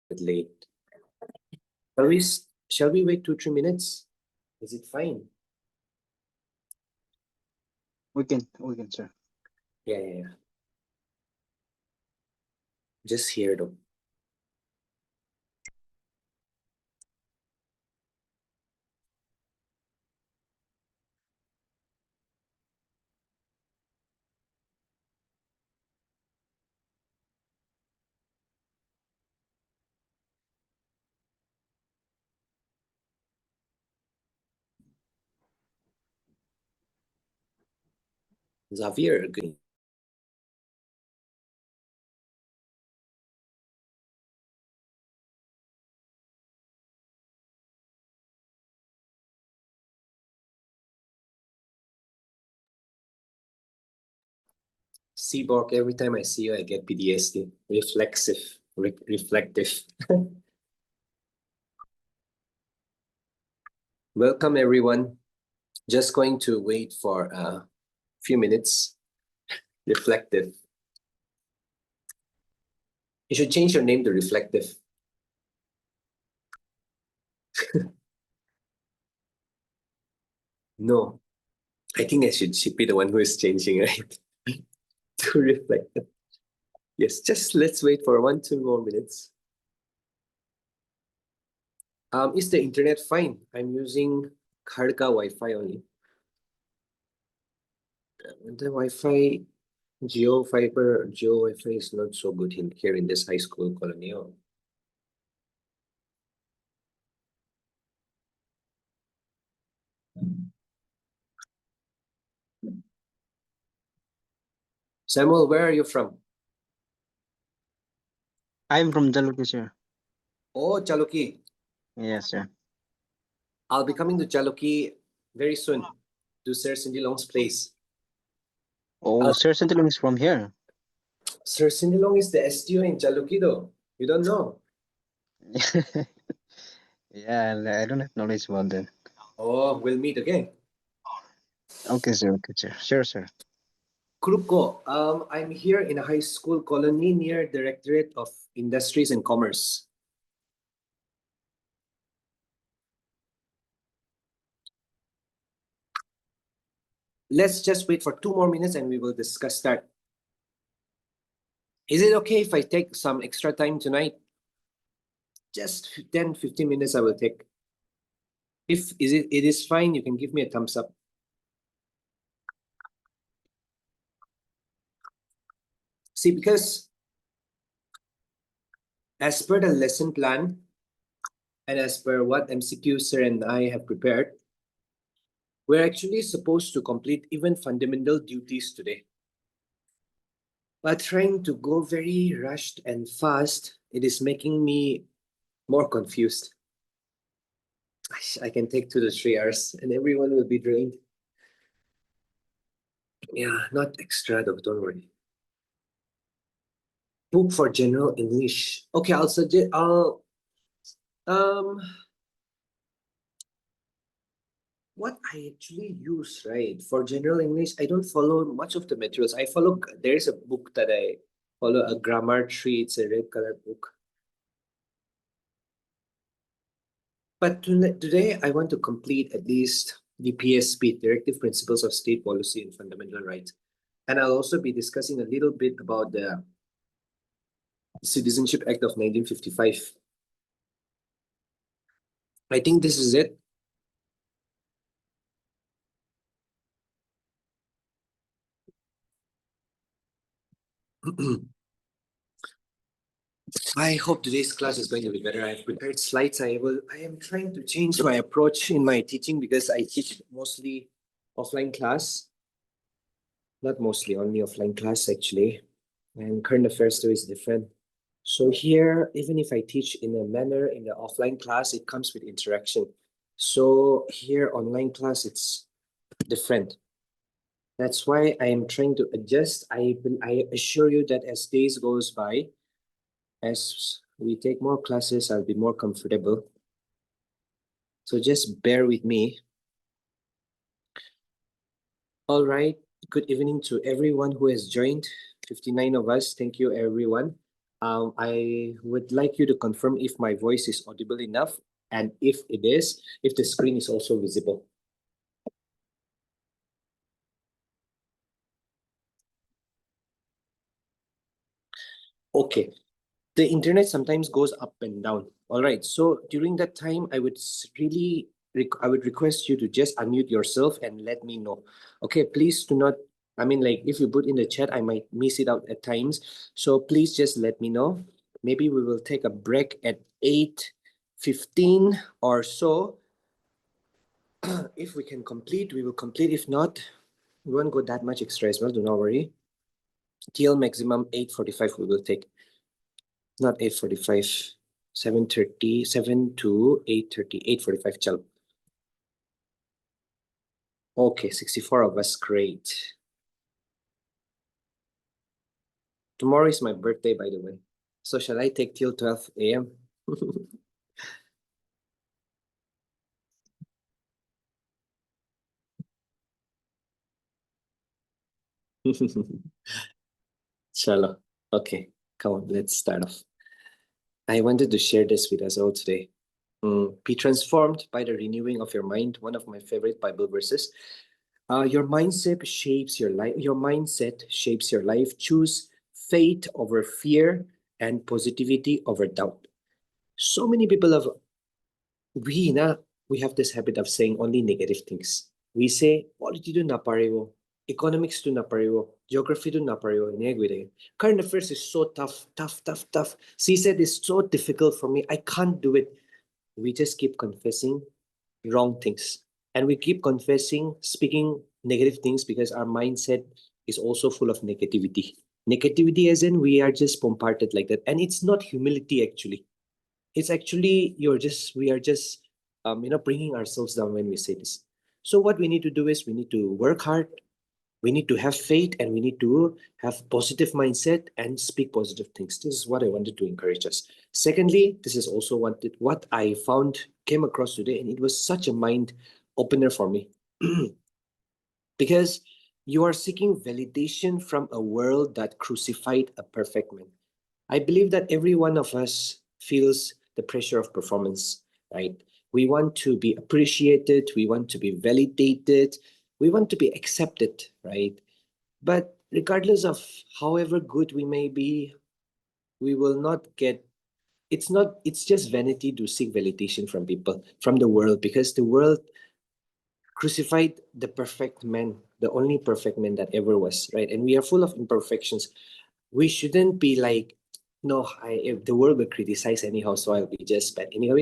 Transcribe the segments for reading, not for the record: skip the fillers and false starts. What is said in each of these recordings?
bit late. Shall we wait 2-3 minutes? Is it fine? We can, sir. Yeah. Just here though. Xavier, good. Seaborg, every time I see you, I get PTSD. Reflective. Welcome, everyone. Just going to wait for a few minutes. Reflective. You should change your name to Reflective. No, I think I should be the one who is changing, right? To Reflective. Yes, just let's wait for 1-2 more minutes. Is the internet fine? I'm using Kharga Wi-Fi only. The Wi-Fi, Geo Wi-Fi is not so good here in this high school colony. Samuel, where are you from? I'm from Jaluki, sir. Oh, Chaluki. Yes, sir. I'll be coming to Chaluki very soon to Sir Cindy Long's place. Oh, Sir Sentilong is from here. Sir Cindy Long is the STO in Chaluki though. You don't know? Yeah, I don't have knowledge about that. Oh, we'll meet again. Okay, sir. Okay, sir. Sure, sir. Krupko, I'm here in a high school colony near Directorate of Industries and Commerce. Let's just wait for 2 more minutes and we will discuss that. Is it okay if I take some extra time tonight? Just 10-15 minutes I will take. If it is fine, you can give me a thumbs up. See, because as per the lesson plan and as per what MCQ sir and I have prepared, we're actually supposed to complete even fundamental duties today. But trying to go very rushed and fast, it is making me more confused. I can take 2 to 3 hours and everyone will be drained. Yeah, not extra though, don't worry. Book for general English. Okay, I'll suggest what I actually use, right, for general English, I don't follow much of the materials. There is a book that I follow, a grammar tree. It's a red color book. But today I want to complete at least the PSP, Directive Principles of State Policy and Fundamental Rights. And I'll also be discussing a little bit about the Citizenship Act of 1955. I think this is it. I hope today's class is going to be better. I've prepared slides. I am trying to change my approach in my teaching because I teach mostly offline class. Not mostly, only offline class actually. And current affairs too is different. So here, even if I teach in a manner in the offline class, it comes with interaction. So here, online class, it's different. That's why I am trying to adjust. I assure you that as days goes by, as we take more classes, I'll be more comfortable. So just bear with me. All right. Good evening to everyone who has joined. 59 of us. Thank you, everyone. I would like you to confirm if my voice is audible enough, and if it is, if the screen is also visible. Okay. The internet sometimes goes up and down. All right. So during that time, I would I would request you to just unmute yourself and let me know. Okay. Please do not. I mean, like if you put in the chat, I might miss it out at times. So please just let me know. Maybe we will take a break at 8:15 or so. If we can complete, we will complete. If not, we won't go that much extra as well. Do not worry. Till maximum 8:45 we will take. Not 8:45, 7:30, 7 to 8:30, 8:45. Chalo. Okay, 64 of us. Great. Tomorrow is my birthday, by the way. So shall I take till 12 a.m.? Chalo. Okay, come on, let's start off. I wanted to share this with us all today. Be transformed by the renewing of your mind. One of my favorite Bible verses. Your mindset shapes your life. Your mindset shapes your life. Choose faith over fear and positivity over doubt. So many people have we na we have this habit of saying only negative things. We say polity do na pareho, economics do na pareho, geography do na pareho, negwide. Current affairs is so tough, tough, tough, tough. CSET is so difficult for me. I can't do it. We just keep confessing wrong things. And we keep confessing, speaking negative things because our mindset is also full of negativity. Negativity as in we are just bombarded like that. And it's not humility actually. It's actually we are just bringing ourselves down when we say this. So what we need to do is we need to work hard, we need to have faith, and we need to have positive mindset and speak positive things. This is what I wanted to encourage us. Secondly, this is also what I found came across today, and it was such a mind opener for me. Because you are seeking validation from a world that crucified a perfect man. I believe that every one of us feels the pressure of performance, right? We want to be appreciated, we want to be validated, we want to be accepted, right? But regardless of however good we may be, we will not get it's just vanity to seek validation from people, from the world, because the world crucified the perfect man, the only perfect man that ever was, right? And we are full of imperfections. We shouldn't be like, no, if the world will criticize anyhow, so I'll be just bad. Anyhow,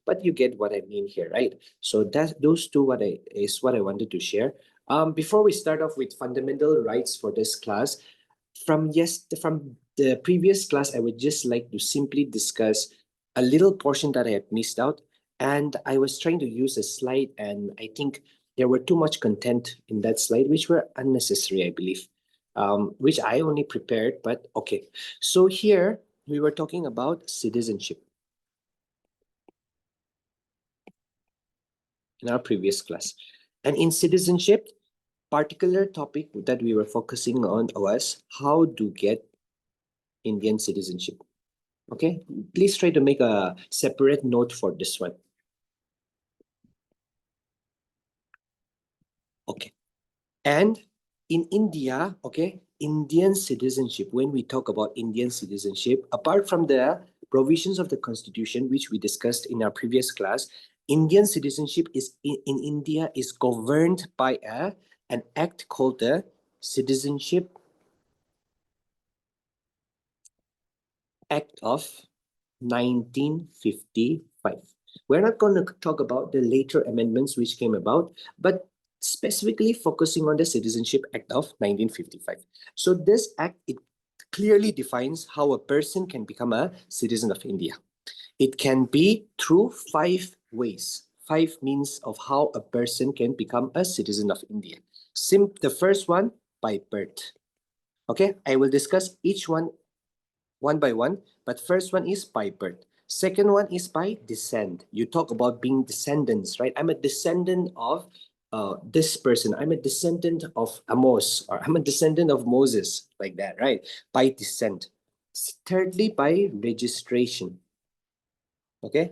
but you get what I mean here, right? So that those two is what I wanted to share. Before we start off with fundamental rights for this class, from the previous class, I would just like to simply discuss a little portion that I had missed out. And I was trying to use a slide, and I think there were too much content in that slide, which were unnecessary, I believe, which I only prepared, but okay. So here we were talking about citizenship in our previous class. And in citizenship, particular topic that we were focusing on was how to get Indian citizenship. Okay, please try to make a separate note for this one. Okay. And in India, okay, Indian citizenship, when we talk about Indian citizenship, apart from the provisions of the constitution, which we discussed in our previous class, Indian citizenship is in India is governed by an act called the Citizenship Act of 1955. We're not going to talk about the later amendments which came about, but specifically focusing on the Citizenship Act of 1955. So this act, it clearly defines how a person can become a citizen of India. It can be through 5 ways, 5 means of how a person can become a citizen of India. The first one, by birth. Okay, I will discuss each one by one, but first one is by birth. Second one is by descent. You talk about being descendants, right? I'm a descendant of this person. I'm a descendant of Amos, or I'm a descendant of Moses, like that, right? By descent. Thirdly, by registration. Okay.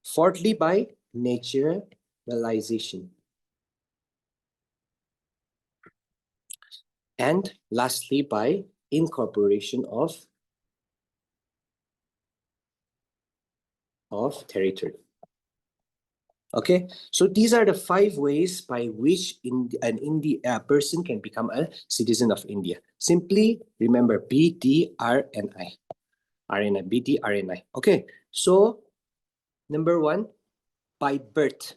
Fourthly, by naturalization. And lastly, by incorporation of territory. Okay, so these are the 5 ways by which a person can become a citizen of India. Simply remember BDRNI. BDRNI. Okay, so number 1, by birth.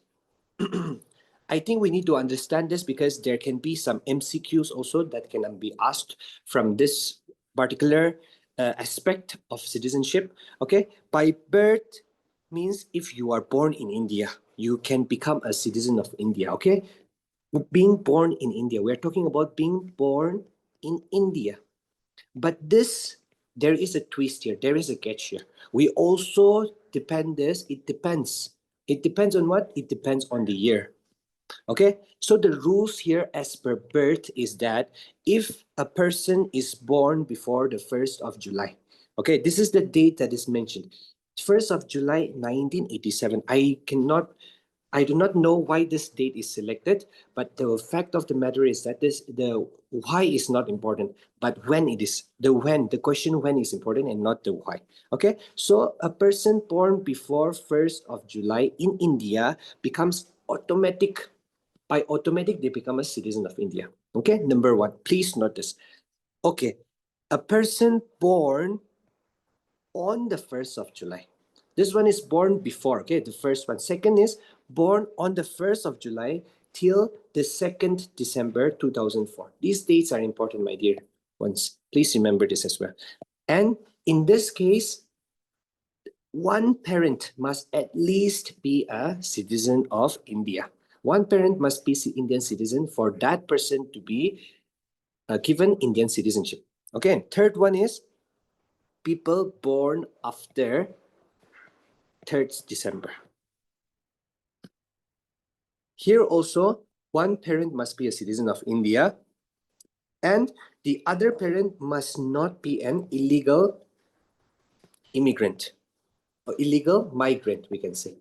I think we need to understand this because there can be some MCQs also that can be asked from this particular aspect of citizenship. Okay, by birth means if you are born in India, you can become a citizen of India. Okay, being born in India, we're talking about being born in India. But there is a twist here, there is a catch here. We also depend this, it depends. It depends on what? It depends on the year. Okay, so the rules here as per birth is that if a person is born before the 1st of July, okay, this is the date that is mentioned. 1st of July 1987. I do not know why this date is selected, but the fact of the matter is that the why is not important, but when it is, the question when is important and not the why. Okay, so a person born before 1st of July in India becomes automatic. By automatic, they become a citizen of India. Okay, number 1, please note this. Okay, a person born on the 1st of July. This one is born before, okay, the first one. Second is born on the 1st of July till the 2nd December 2004. These dates are important, my dear ones. Please remember this as well. And in this case, one parent must at least be a citizen of India. One parent must be Indian citizen for that person to be given Indian citizenship. Okay, third one is people born after 3rd December. Here also, one parent must be a citizen of India and the other parent must not be an illegal immigrant or illegal migrant, we can say.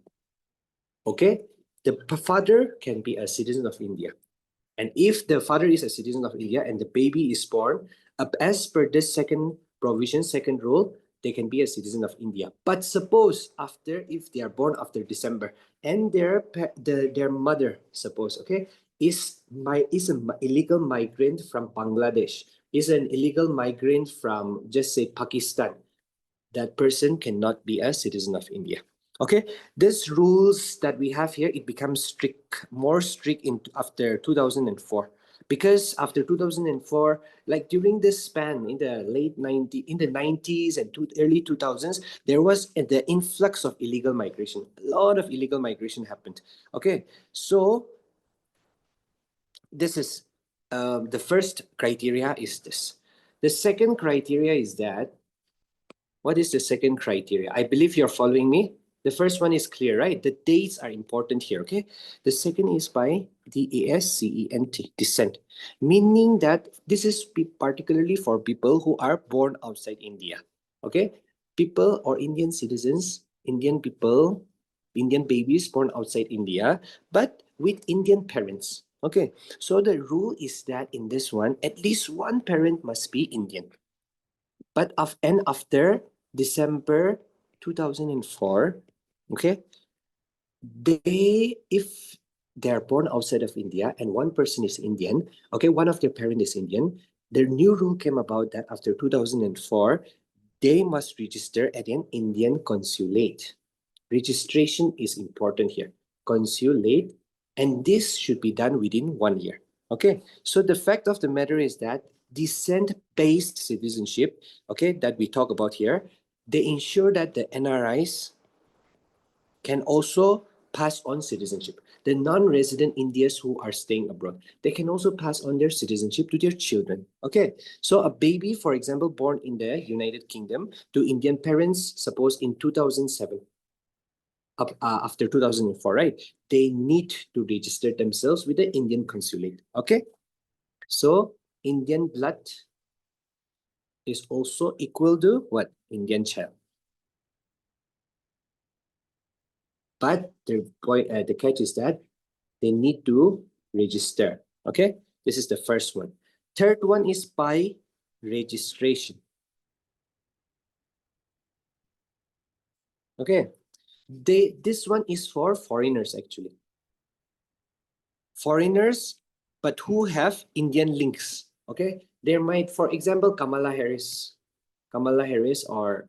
Okay, the father can be a citizen of India. And if the father is a citizen of India and the baby is born, as per this second provision, second rule, they can be a citizen of India. But suppose if they are born after December and their mother, suppose, okay, is an illegal migrant from Bangladesh, is an illegal migrant from, just say, Pakistan, that person cannot be a citizen of India. Okay, these rules that we have here, it becomes strict, more strict after 2004. Because after 2004, like during this span in the in the 90s and early 2000s, there was the influx of illegal migration. A lot of illegal migration happened. Okay, so this is the first criteria is this. The second criteria is that, what is the second criteria? I believe you're following me. The first one is clear, right? The dates are important here, okay? The second is by DASCENT, descent, meaning that this is particularly for people who are born outside India, okay? People or Indian citizens, Indian people, Indian babies born outside India, but with Indian parents, okay? So the rule is that in this one, at least one parent must be Indian. But after December 2004, okay, if they're born outside of India and one person is Indian, okay, one of their parent is Indian, the new rule came about that after 2004, they must register at an Indian consulate. Registration is important here. Consulate, and this should be done within 1 year. Okay, so the fact of the matter is that descent-based citizenship, okay, that we talk about here, they ensure that the NRIs can also pass on citizenship. The non-resident Indians who are staying abroad, they can also pass on their citizenship to their children. Okay, so a baby, for example, born in the United Kingdom to Indian parents, suppose in 2007, after 2004, right? They need to register themselves with the Indian consulate. Okay, so Indian blood is also equal to what? Indian child. But the catch is that they need to register. Okay, this is the first one. Third one is by registration. Okay, this one is for foreigners actually. Foreigners, but who have Indian links. Okay, there might, for example, Kamala Harris, or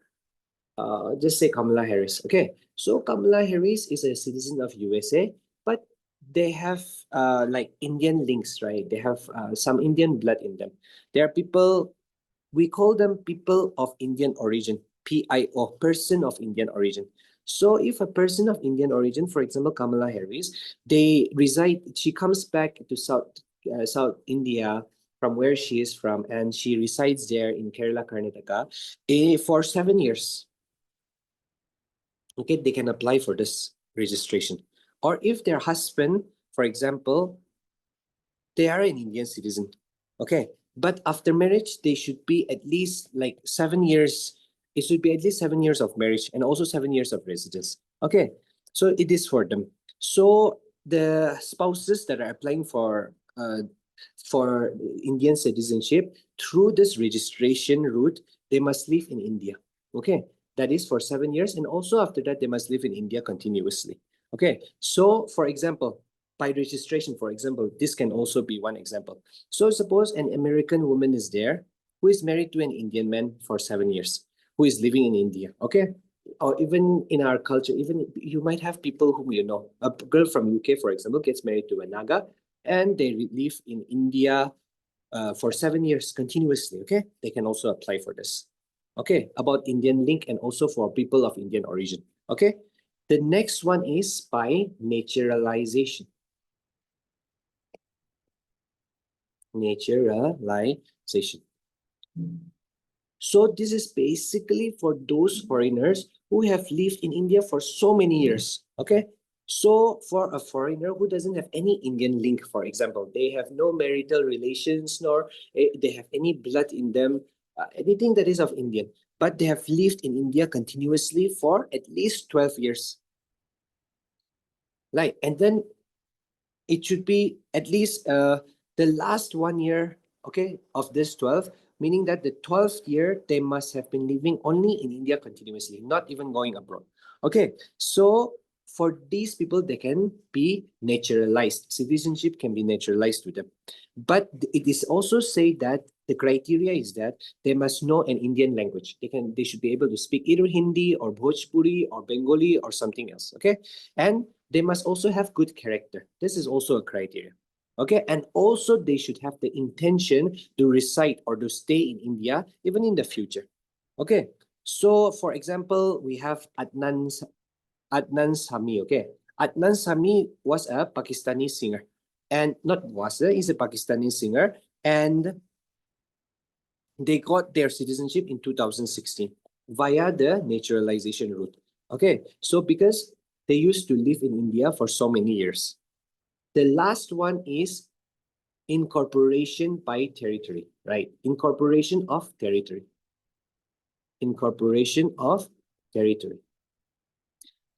just say Kamala Harris. Okay, so Kamala Harris is a citizen of USA, but they have like Indian links, right? They have some Indian blood in them. There are people, we call them people of Indian origin, PIO, person of Indian origin. So if a person of Indian origin, for example, Kamala Harris, she comes back to South India from where she is from, and she resides there in Kerala, Karnataka, for 7 years. Okay, they can apply for this registration. Or if their husband, for example, they are an Indian citizen, okay, but after marriage, they should be at least like 7 years. It should be at least 7 years of marriage and also 7 years of residence. Okay, so it is for them. So the spouses that are applying for Indian citizenship through this registration route, they must live in India. Okay, that is for 7 years, and also after that, they must live in India continuously. Okay, so for example, by registration, for example, this can also be one example. So suppose an American woman is there who is married to an Indian man for 7 years, who is living in India, okay? Or even in our culture, even you might have people whom you know. A girl from UK, for example, gets married to a Naga, and they live in India for 7 years continuously, okay? They can also apply for this. Okay, about Indian link and also for people of Indian origin, okay? The next one is by naturalization. Naturalization. So this is basically for those foreigners who have lived in India for so many years. Okay. So for a foreigner who doesn't have any Indian link, for example, they have no marital relations, nor they have any blood in them, anything that is of Indian, but they have lived in India continuously for at least 12 years. Like, and then it should be at least the last 1 year, okay, of this 12, meaning that the 12th year, they must have been living only in India continuously, not even going abroad. Okay, so for these people, they can be naturalized. Citizenship can be naturalized to them. But it is also said that the criteria is that they must know an Indian language. They should be able to speak either Hindi or Bhojpuri or Bengali or something else. Okay, and they must also have good character. This is also a criteria. Okay, and also they should have the intention to reside or to stay in India even in the future. Okay, so for example, we have Adnan Sami. Okay, Adnan Sami was a Pakistani singer, and not was a, he's a Pakistani singer, and they got their citizenship in 2016 via the naturalization route. Okay, so because they used to live in India for so many years. The last one is incorporation by territory, right? Incorporation of territory. Incorporation of territory.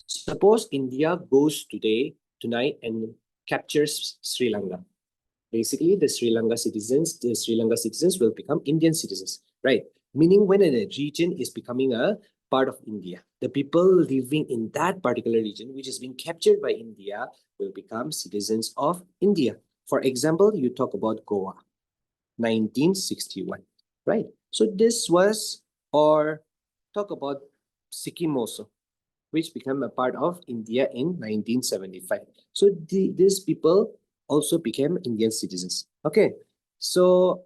Suppose India goes tonight, and captures Sri Lanka. Basically, the Sri Lanka citizens will become Indian citizens, right? Meaning when a region is becoming a part of India, the people living in that particular region, which is being captured by India, will become citizens of India. For example, you talk about Goa, 1961, right? So this was, or talk about Sikkim also, which became a part of India in 1975. So these people also became Indian citizens. Okay, so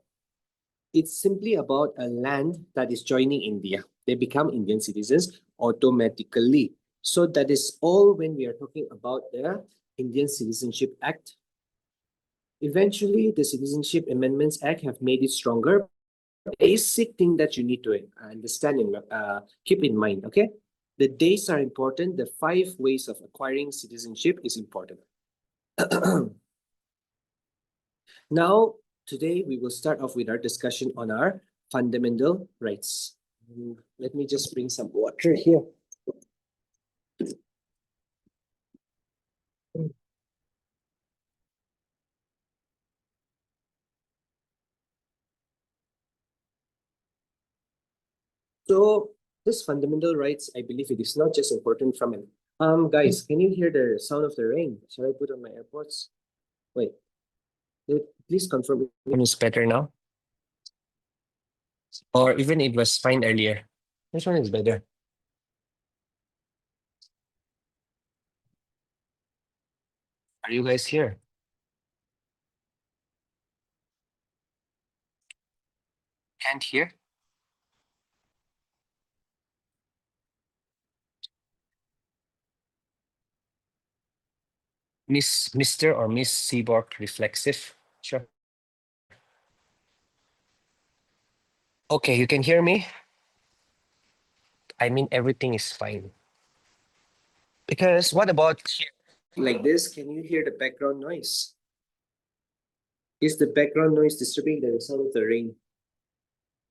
it's simply about a land that is joining India. They become Indian citizens automatically. So that is all when we are talking about the Indian Citizenship Act. Eventually, the Citizenship Amendments Act have made it stronger. Basic thing that you need to understand and keep in mind, okay? The days are important. The 5 ways of acquiring citizenship is important. Now, today we will start off with our discussion on our fundamental rights. Let me just bring some water here. So this fundamental rights, I believe it is not just important from an guys, can you hear the sound of the rain? Shall I put on my AirPods? Wait. Please confirm it's better now. Or even it was fine earlier. Which one is better? Are you guys here? Can't hear? Mr. or Miss Seaborg reflexive? Sure. Okay, you can hear me? I mean, everything is fine. Because what about here? Like this, can you hear the background noise? Is the background noise disturbing the sound of the rain?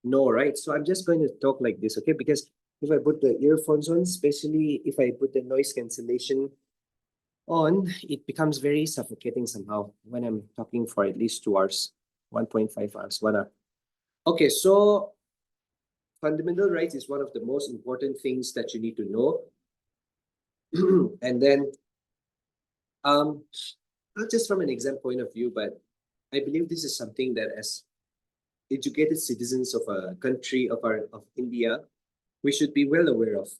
No, right? So I'm just going to talk like this, okay? Because if I put the earphones on, especially if I put the noise cancellation on, it becomes very suffocating somehow when I'm talking for at least 2 hours, 1.5 hours, 1 hour. Okay, so fundamental rights is one of the most important things that you need to know. And then, not just from an exam point of view, but I believe this is something that as educated citizens of a country of India, we should be well aware of.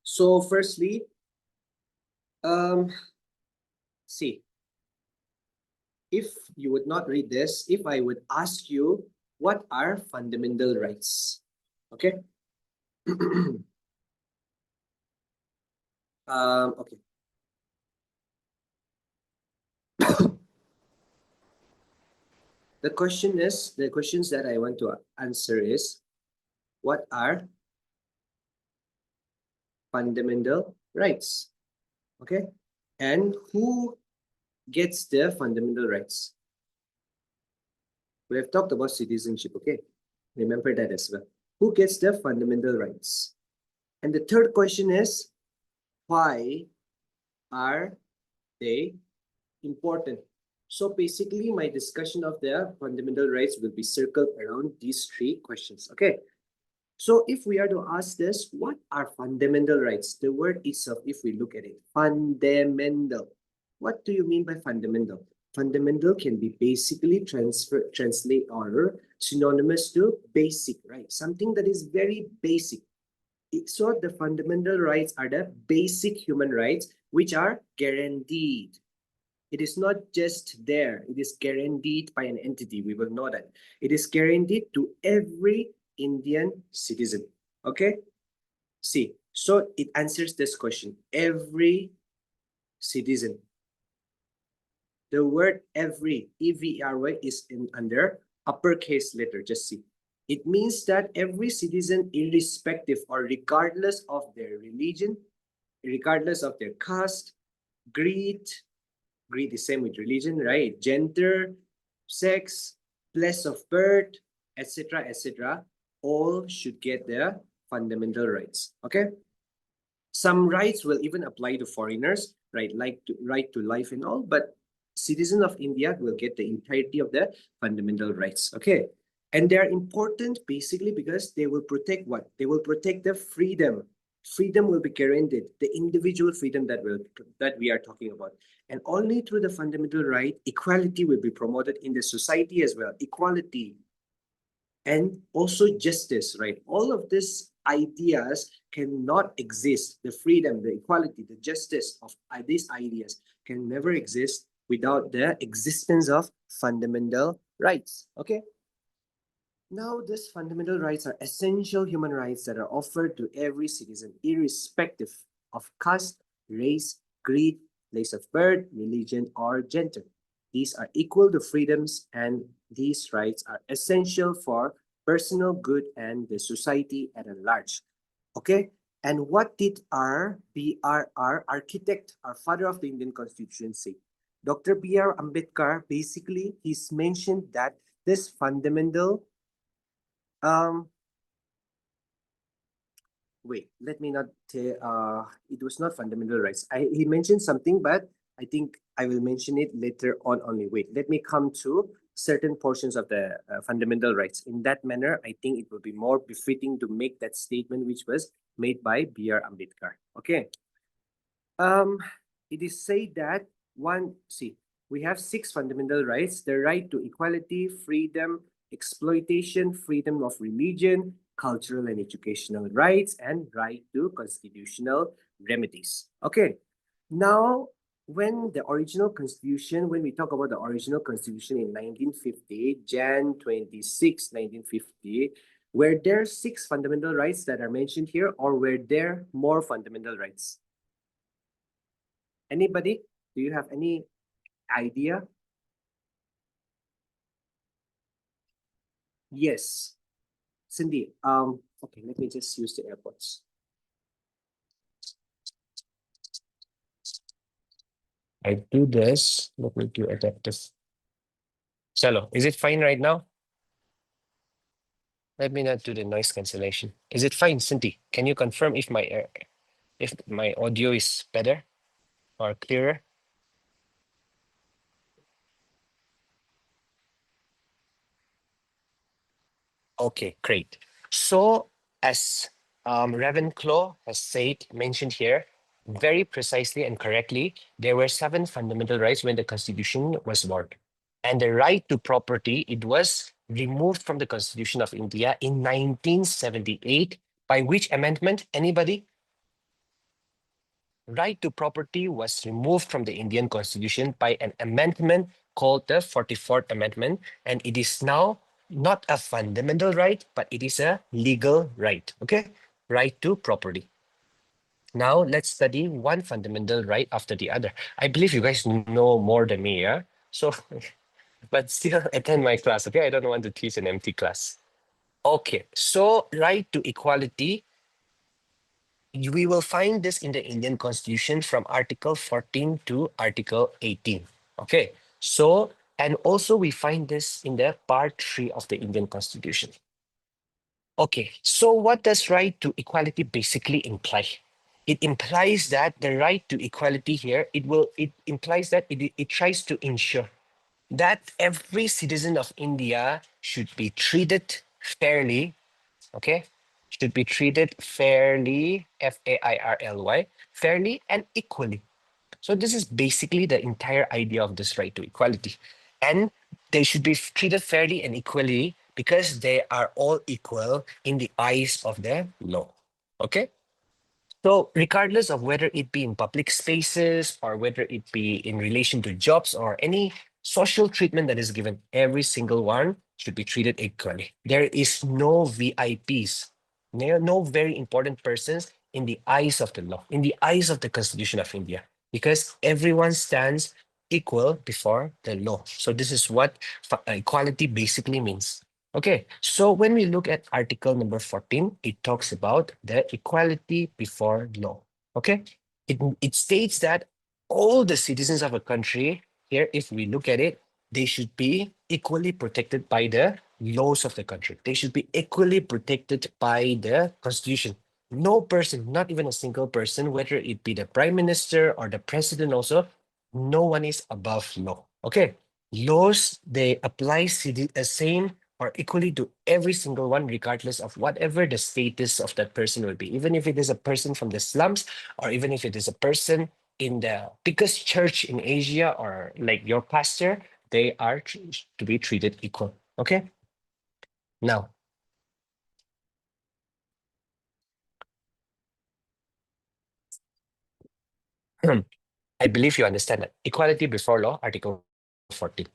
So firstly, see, if you would not read this, if I would ask you, what are fundamental rights? Okay. Okay. The questions that I want to answer is, what are fundamental rights? Okay. And who gets the fundamental rights? We have talked about citizenship, okay? Remember that as well. Who gets the fundamental rights? And the third question is, why are they important? So basically, my discussion of the fundamental rights will be circled around these three questions, okay? So if we are to ask this, what are fundamental rights? The word itself, if we look at it, fundamental. What do you mean by fundamental? Fundamental can be basically translate or synonymous to basic, right? Something that is very basic. So the fundamental rights are the basic human rights which are guaranteed. It is not just there, it is guaranteed by an entity. We will know that. It is guaranteed to every Indian citizen. Okay? See, so it answers this question. Every citizen. The word every, E-V-E-R-Y, is under uppercase letter. Just see. It means that every citizen, irrespective or regardless of their religion, regardless of their caste, greed is same with religion, right? Gender, sex, place of birth, etc., all should get their fundamental rights. Okay. Some rights will even apply to foreigners, right? Like right to life and all, but citizens of India will get the entirety of the fundamental rights. Okay. And they are important basically because they will protect what? They will protect the freedom. Freedom will be guaranteed, the individual freedom that we are talking about. And only through the fundamental right, equality will be promoted in the society as well. Equality and also justice, right? All of these ideas cannot exist. The freedom, the equality, the justice of these ideas can never exist without the existence of fundamental rights. Okay. Now, these fundamental rights are essential human rights that are offered to every citizen, irrespective of caste, race, creed, place of birth, religion, or gender. These are equal to freedoms, and these rights are essential for personal good and the society at large. Okay? And what did our BRR architect, our father of the Indian Constitution, say? Dr. B.R. Ambedkar, basically, he's mentioned that this fundamental Um, wait, let me not it was not fundamental rights. He mentioned something, but I think I will mention it later on only. Wait, let me come to certain portions of the fundamental rights. In that manner, I think it will be more befitting to make that statement which was made by B.R. Ambedkar. Okay. Um, it is said that we have six fundamental rights: the right to equality, freedom, exploitation, freedom of religion, cultural and educational rights, and right to constitutional remedies. Okay, now when we talk about the original constitution in 1950, Jan 26, 1950, were there six fundamental rights that are mentioned here, or were there more fundamental rights? Anybody? Do you have any idea? Yes. Cindy, okay, let me just use the AirPods. I do this. Let me do adaptive. Cello, is it fine right now? Let me not do the noise cancellation. Is it fine, Cindy? Can you confirm if my audio is better or clearer? Okay, great. So as Ravenclaw has mentioned here, very precisely and correctly, there were seven fundamental rights when the Constitution was born. And the right to property, it was removed from the Constitution of India in 1978. By which amendment? Anybody? Right to property was removed from the Indian Constitution by an amendment called the 44th Amendment, and it is now not a fundamental right, but it is a legal right. Okay, right to property. Now let's study one fundamental right after the other. I believe you guys know more than me, yeah? So, but still attend my class, okay? I don't want to teach an empty class. Okay, so right to equality, we will find this in the Indian Constitution from Article 14 to Article 18. Okay, so, and also we find this in the Part 3 of the Indian Constitution. Okay, so what does right to equality basically imply? It implies that the right to equality here, it implies that it tries to ensure that every citizen of India should be treated fairly, okay? Should be treated fairly, fairly, fairly and equally. So this is basically the entire idea of this right to equality. And they should be treated fairly and equally because they are all equal in the eyes of the law. Okay? So, regardless of whether it be in public spaces or whether it be in relation to jobs or any social treatment that is given, every single one should be treated equally. There is no VIPs, no very important persons in the eyes of the law, in the eyes of the Constitution of India, because everyone stands equal before the law. So, this is what equality basically means. Okay, so when we look at article number 14, it talks about the equality before law. Okay, it states that all the citizens of a country here, if we look at it, they should be equally protected by the laws of the country. They should be equally protected by the constitution. No person, not even a single person, whether it be the prime minister or the president also, no one is above law. Okay, laws, they apply same or equally to every single one, regardless of whatever the status of that person will be. Even if it is a person from the slums, or even if it is a person in the biggest church in Asia, or like your pastor, they are to be treated equal. Okay. Now, I believe you understand that equality before law, Article 14.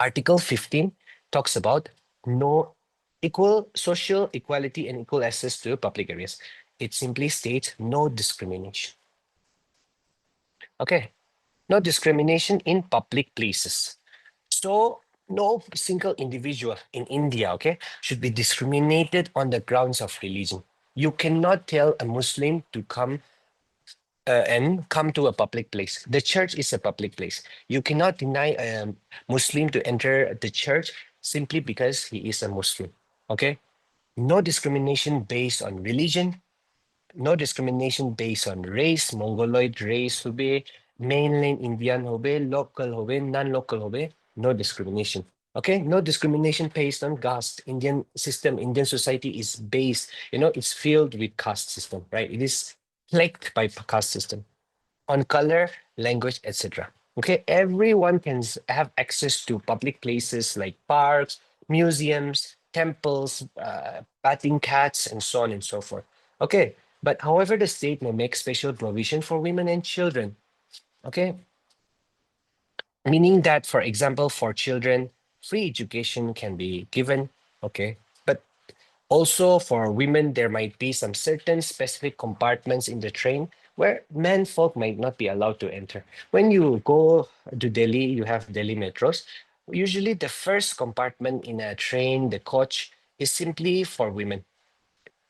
Article 15 talks about no equal social equality and equal access to public areas. It simply states no discrimination. Okay, no discrimination in public places. So no single individual in India, okay, should be discriminated on the grounds of religion. You cannot tell a Muslim to come and come to a public place. The church is a public place. You cannot deny a Muslim to enter the church simply because he is a Muslim. Okay. no discrimination based on religion, no discrimination based on race, Mongoloid race होबे, mainland Indian होबे, local होबे, non-local होबे, no discrimination. Okay, no discrimination based on caste. Indian system, Indian society is based, it's filled with caste system, right? It is plagued by caste system on color, language, etc. Okay, everyone can have access to public places like parks, museums, temples, bathing cats, and so on and so forth. Okay, but however, the state may make special provision for women and children. Okay, meaning that, for example, for children, free education can be given. Okay, but also, for women, there might be some certain specific compartments in the train where men folk might not be allowed to enter. When you go to Delhi, you have Delhi metros. Usually, the first compartment in a train, the coach, is simply for women.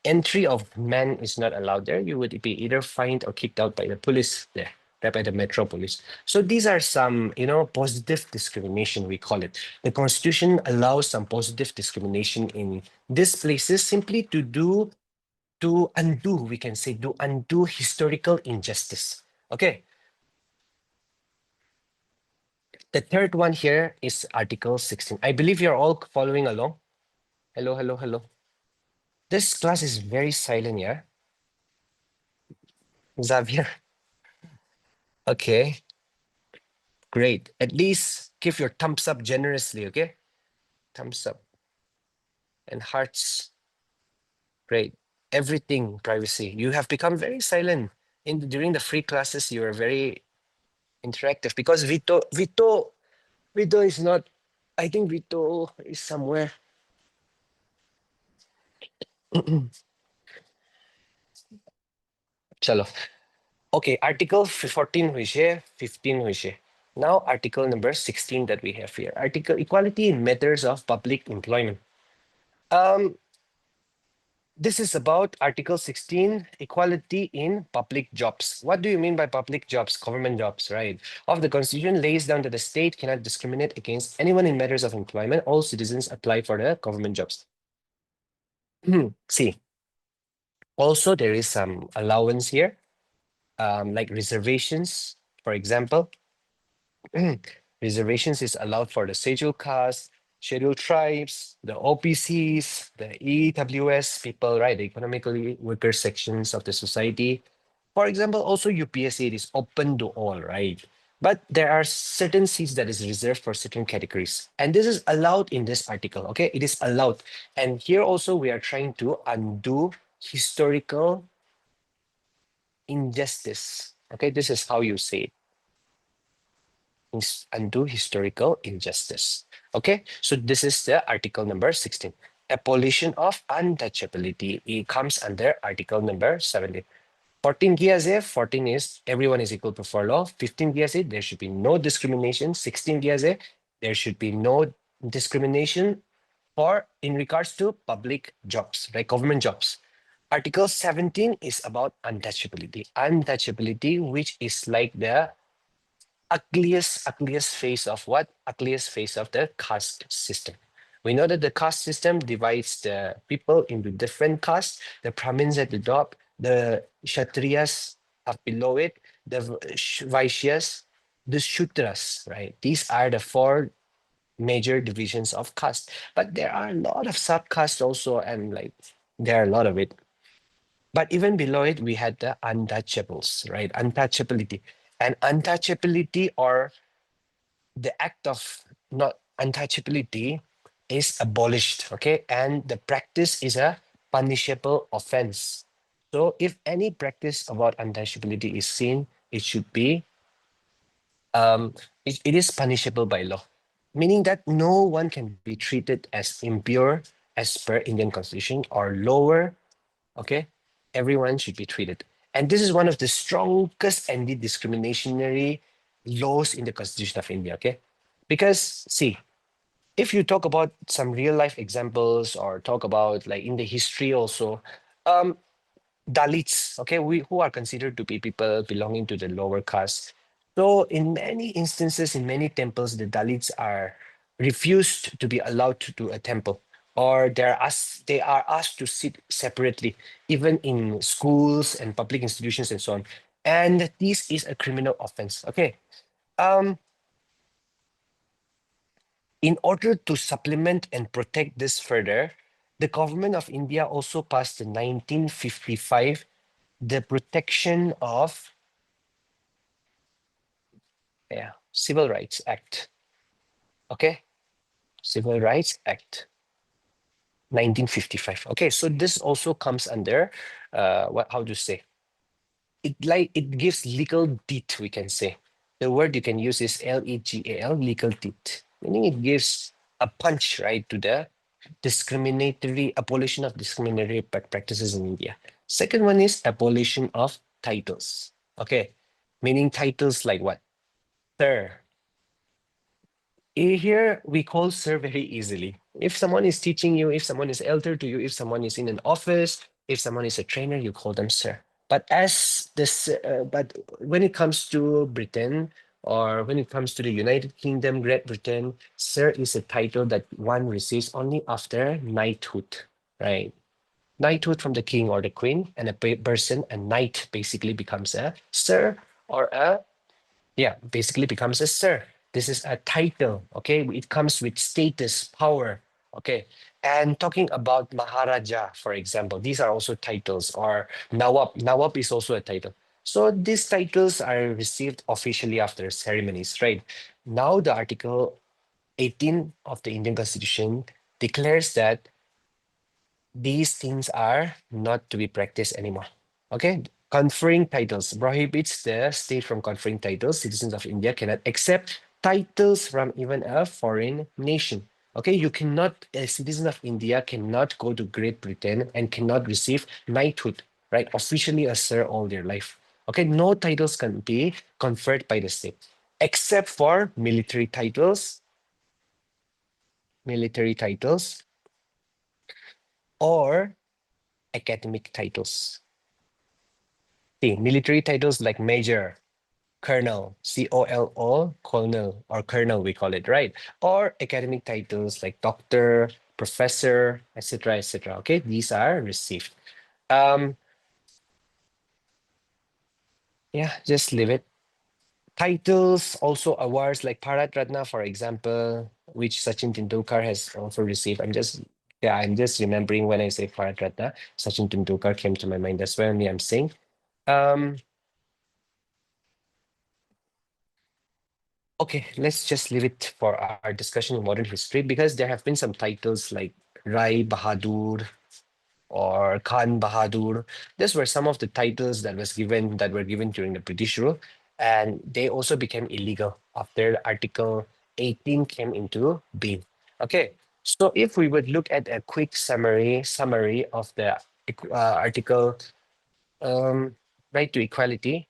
Entry of men is not allowed there. You would be either fined or kicked out by the police there, right, by the metro police. So these are some, positive discrimination, we call it. The constitution allows some positive discrimination in these places simply to undo, we can say, to undo historical injustice. Okay. The third one here is Article 16. I believe you're all following along. Hello, hello, hello. This class is very silent, yeah? Xavier. Okay. Great. At least give your thumbs up generously, okay? Thumbs up and hearts. Great. Everything privacy. You have become very silent. During the free classes, you are very interactive because Vito is not. I think Vito is somewhere. Chalo. Okay, Article 14 हुई है, 15 हुई है. Now Article number 16 that we have here. Article Equality in Matters of Public Employment. This is about Article 16, equality in public jobs. What do you mean by public jobs? Government jobs, right? Of the Constitution lays down that the state cannot discriminate against anyone in matters of employment. All citizens apply for the government jobs. See, also there is some allowance here, like reservations, for example. Reservations is allowed for the scheduled caste, scheduled tribes, the OPCs, the EWS people, right? The economically weaker sections of the society. For example, also UPSC, it is open to all, right? But there are certain seats that is reserved for certain categories. And this is allowed in this article, okay? It is allowed. And here also we are trying to undo historical injustice. Okay, this is how you say it. Undo historical injustice. Okay, so this is the article number 16. Abolition of untouchability. It comes under article number 17. 14 Giaze, 14 is everyone is equal before law. 15 Giaze, there should be no discrimination. 16 Giaze, there should be no discrimination for in regards to public jobs, right? Government jobs. Article 17 is about untouchability. Untouchability, which is like the ugliest face of what? Ugliest face of the caste system. We know that the caste system divides the people into different castes. The Brahmins at the top, the Kshatriyas up below it, the Vaishyas, the Shudras, right? These are the four major divisions of caste. But there are a lot of subcastes also, and like there are a lot of it. But even below it, we had the untouchables, right? Untouchability. And untouchability or the act of not untouchability is abolished, okay? And the practice is a punishable offense. So if any practice about untouchability is seen, it should be, it is punishable by law, meaning that no one can be treated as impure as per Indian constitution or lower, okay? Everyone should be treated. And this is one of the strongest anti-discriminatory laws in the Constitution of India, okay? Because see, if you talk about some real life examples or talk about like in the history also, um, Dalits, okay, who are considered to be people belonging to the lower caste. So in many instances, in many temples, the Dalits are refused to be allowed to a temple. or they are asked to sit separately, even in schools and public institutions and so on. And this is a criminal offense. Okay. Um, in order to supplement and protect this further, the government of India also passed the 1955, the Protection of Civil Rights Act. Okay, Civil Rights Act, 1955. Okay, so this also comes under what? How to say? It gives legal teeth. We can say the word you can use is legal, legal teeth, meaning it gives a punch, right, to the discriminatory abolition of discriminatory practices in India. Second one is abolition of titles. Okay, meaning titles like what? Sir. Here we call sir very easily. If someone is teaching you, if someone is elder to you, if someone is in an office, if someone is a trainer, you call them sir. But but when it comes to Britain, or when it comes to the United Kingdom, Great Britain, sir is a title that one receives only after knighthood, right? Knighthood from the king or the queen, and a knight basically becomes a sir, or a basically becomes a sir. This is a title, okay? It comes with status, power, okay? And talking about Maharaja, for example, these are also titles, or Nawab. Nawab is also a title. So these titles are received officially after ceremonies, right? Now the Article 18 of the Indian Constitution declares that these things are not to be practiced anymore. Okay, conferring titles prohibits the state from conferring titles. Citizens of India cannot accept titles from even a foreign nation. Okay, you cannot, a citizen of India cannot go to Great Britain and cannot receive knighthood, right? Officially a sir all their life. Okay, no titles can be conferred by the state except for military titles, or academic titles. See, military titles like major, colonel, COLO, colonel, or colonel, we call it, right? Or academic titles like doctor, professor, etc., etc. Okay, these are received. Yeah, just leave it. Titles, also awards like Bharat Ratna, for example, which Sachin Tendulkar has also received. I'm just remembering when I say Bharat Ratna, Sachin Tendulkar came to my mind as well. Only I'm saying. Okay, let's just leave it for our discussion in modern history, because there have been some titles like Rai Bahadur or Khan Bahadur. These were some of the titles that were given during the British rule, and they also became illegal after Article 18 came into being. Okay, so if we would look at a quick summary of the article, right to equality.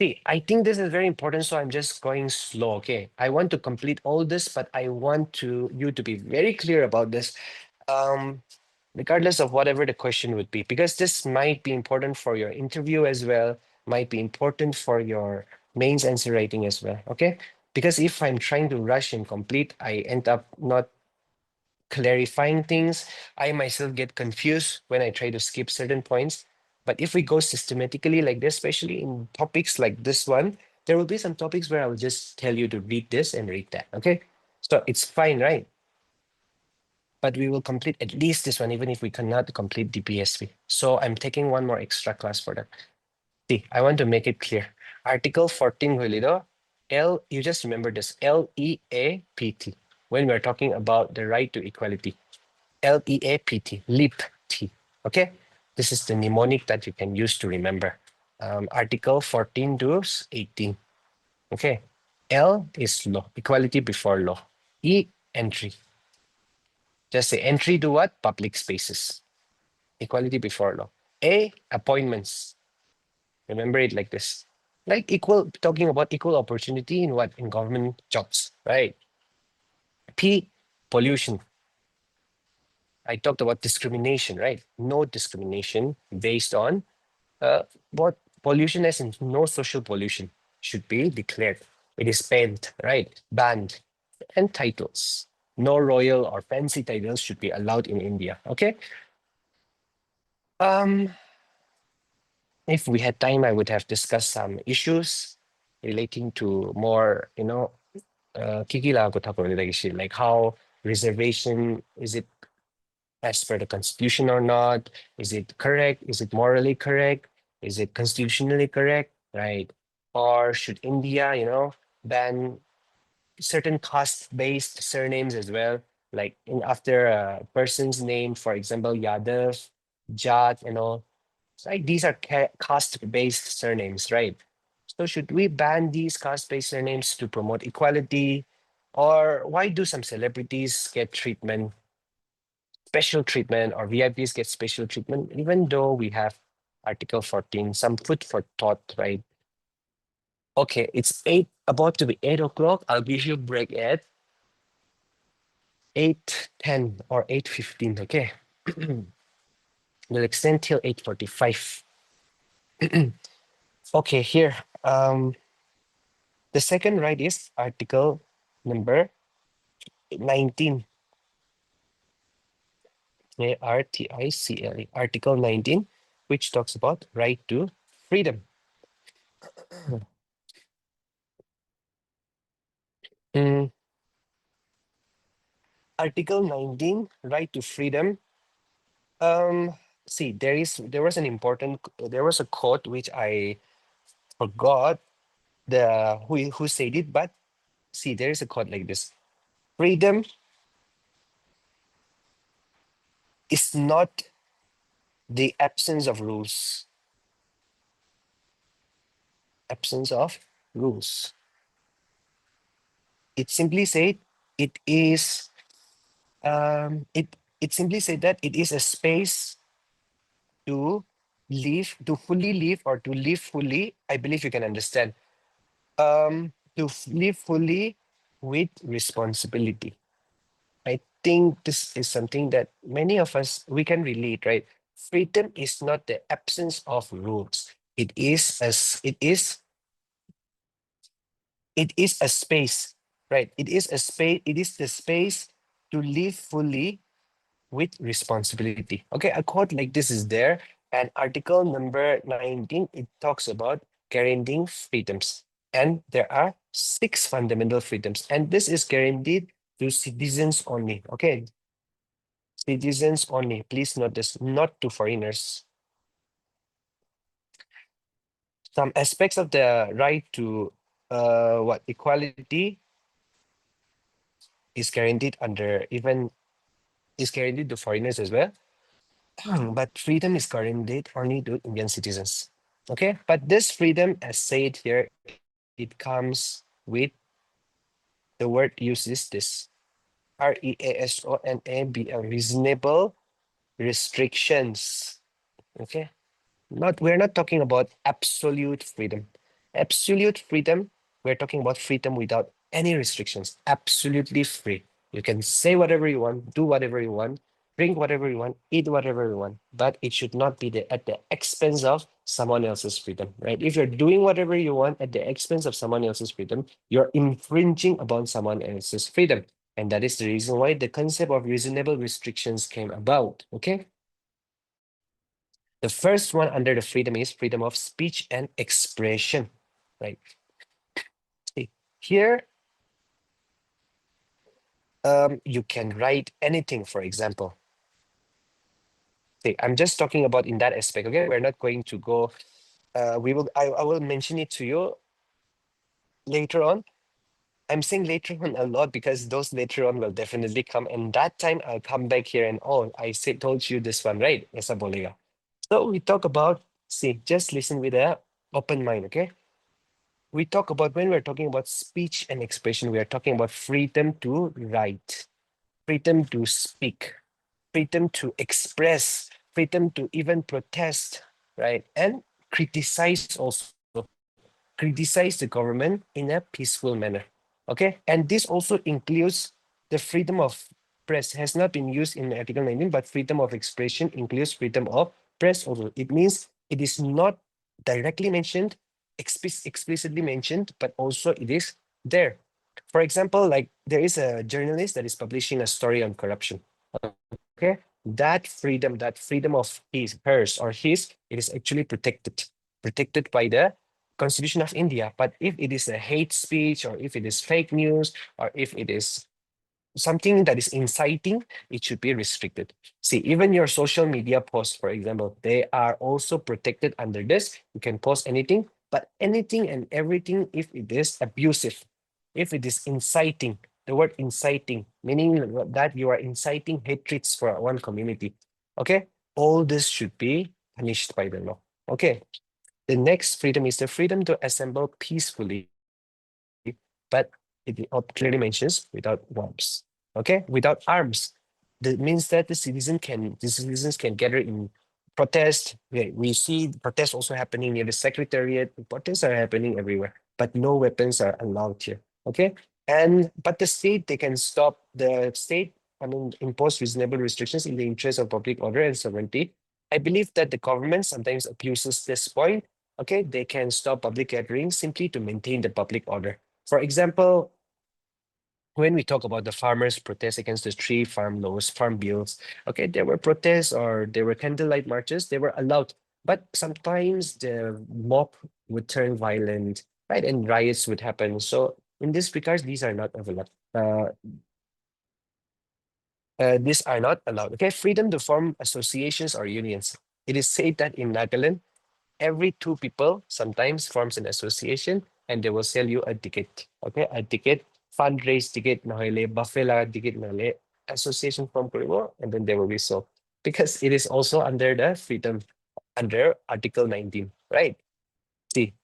See, I think this is very important, so I'm just going slow. Okay, I want to complete all this, but I want you to be very clear about this, um, regardless of whatever the question would be, because this might be important for your interview as well, might be important for your mains answer writing as well. Okay, because if I'm trying to rush and complete, I end up not clarifying things. I myself get confused when I try to skip certain points. But if we go systematically like this, especially in topics like this one, there will be some topics where I will just tell you to read this and read that. Okay. So it's fine, right? But we will complete at least this one, even if we cannot complete the PSV. So I'm taking one more extra class for that. See, I want to make it clear. Article 14, Julio, you just remember this, LEAPT, when we're talking about the right to equality. LEAPT, LEAP T. Okay, this is the mnemonic that you can use to remember. Article 14 to 18. Okay, L is law, equality before law. E, entry. Just say entry to what? Public spaces. Equality before law. A, appointments. Remember it like this. Like talking about equal opportunity in what? In government jobs, right? P, pollution. I talked about discrimination, right? No discrimination based on what pollution, as in no social pollution, should be declared. It is banned, right? Banned. And titles. No royal or fancy titles should be allowed in India. Okay. If we had time, I would have discussed some issues relating to more, kikila ko tako like how reservation, is it as per the constitution or not? Is it correct? Is it morally correct? Is it constitutionally correct? Right? Or should India, ban certain caste-based surnames as well, like after a person's name, for example, Yadav, Jat, and all. Like these are caste-based surnames, right? So should we ban these caste-based surnames to promote equality? Or why do some celebrities get treatment, special treatment, or VIPs get special treatment, even though we have Article 14, some food for thought, right? Okay, it's about to be 8 o'clock. I'll give you a break at 8:10 or 8:15, okay? We'll extend till 8:45. Okay, here. The second right is article number 19. ARTICLE, Article 19, which talks about right to freedom. Mm, Article 19, right to freedom. See, there was a quote which I forgot who said it, but see, there is a quote like this: freedom is not the absence of rules. Absence of rules. It simply said it is it simply said that it is a space to to fully live, or to live fully. I believe you can understand. To live fully with responsibility. I think this is something that many of us we can relate, right? Freedom is not the absence of rules. It is a space, right? It is a space. It is the space to live fully with responsibility. Okay, a quote like this is there, and article number 19, it talks about guaranteeing freedoms, and there are 6 fundamental freedoms, and this is guaranteed to citizens only. Okay, citizens only. Please note this, not to foreigners. Some aspects of the right to equality is guaranteed to foreigners as well. But freedom is guaranteed only to Indian citizens. Okay, but this freedom, as said here, it comes with the word used is this: REASONABL, reasonable restrictions. Okay, we're not talking about absolute freedom. Absolute freedom, we're talking about freedom without any restrictions, absolutely free. You can say whatever you want, do whatever you want, drink whatever you want, eat whatever you want, but it should not be at the expense of someone else's freedom, right? If you're doing whatever you want at the expense of someone else's freedom, you're infringing upon someone else's freedom. And that is the reason why the concept of reasonable restrictions came about, okay? The first one under the freedom is freedom of speech and expression, right? See, here, you can write anything, for example. See, I'm just talking about in that aspect, okay? We're not going to go, I will mention it to you later on. I'm saying later on a lot because those later on will definitely come, and that time I'll come back here and told you this one, right? Esa bolega. So we talk about, see, just listen with a open mind, okay? We talk about, when we're talking about speech and expression, we are talking about freedom to write, freedom to speak, freedom to express, freedom to even protest, right? And criticize also, criticize the government in a peaceful manner. Okay, and this also includes the freedom of press. Has not been used in Article 19, but freedom of expression includes freedom of press also. It means it is not directly mentioned, explicitly mentioned, but also it is there. For example, like there is a journalist that is publishing a story on corruption. Okay, that freedom of his, hers, or his, it is actually protected by the Constitution of India. But if it is a hate speech, or if it is fake news, or if it is something that is inciting, it should be restricted. See, even your social media posts, for example, they are also protected under this. You can post anything, but anything and everything, if it is abusive, if it is inciting, the word inciting, meaning that you are inciting hatreds for one community. Okay, all this should be punished by the law. Okay, the next freedom is the freedom to assemble peacefully, but it clearly mentions without arms. Okay, without arms. That means that the citizens can gather in protest. We see protests also happening near the secretariat. Protests are happening everywhere, but no weapons are allowed here. Okay, and but the state, they can stop the state. I mean, impose reasonable restrictions in the interest of public order and sovereignty. I believe that the government sometimes abuses this point. Okay, they can stop public gatherings simply to maintain the public order. For example, when we talk about the farmers' protest against the tree farm laws, farm bills, okay, there were protests or there were candlelight marches, they were allowed. But sometimes the mob would turn violent, right? And riots would happen. So in this regards, these are not allowed. Okay, freedom to form associations or unions. It is said that in Nagaland, every two people sometimes forms an association and they will sell you a ticket. Okay, a ticket, fundraise ticket, nahile buffet la ticket nahile association from Kuribo, and then they will be sold because it is also under the freedom under Article 19, right? See,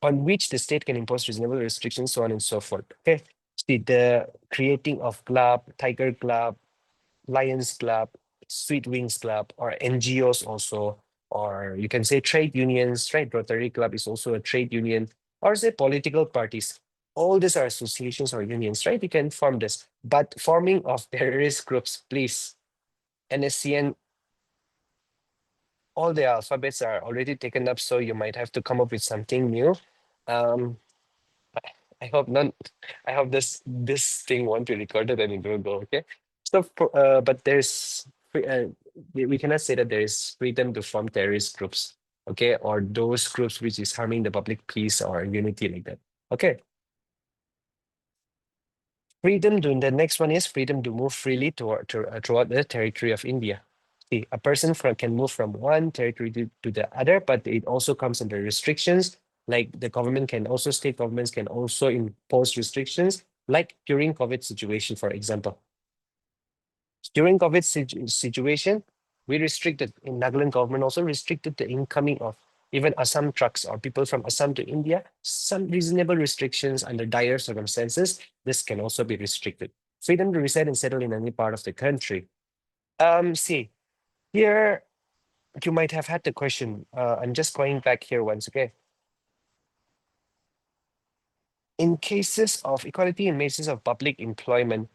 on which the state can impose reasonable restrictions, so on and so forth. Okay, see the creating of club, Tiger Club, Lions Club, Sweet Wings Club, or NGOs also, or you can say trade unions, right? Rotary Club is also a trade union, or say political parties. All these are associations or unions, right? You can form this, but forming of terrorist groups, please. NSCN, all the alphabets are already taken up, so you might have to come up with something new. Um, I hope not. I hope this thing won't be recorded and it will go okay. So, but we cannot say that there is freedom to form terrorist groups, okay, or those groups which is harming the public peace or unity like that. Okay. Freedom to the next one is freedom to move freely throughout the territory of India. See, a person can move from one territory to the other, but it also comes under restrictions. Like the government can also, state governments can also impose restrictions, like during COVID situation, for example. During COVID situation, we restricted, in Nagaland government also restricted the incoming of even Assam trucks or people from Assam to India. Some reasonable restrictions under dire circumstances, this can also be restricted. Freedom to reside and settle in any part of the country. See, here you might have had the question. I'm just going back here once, okay? In cases of equality in cases of public employment,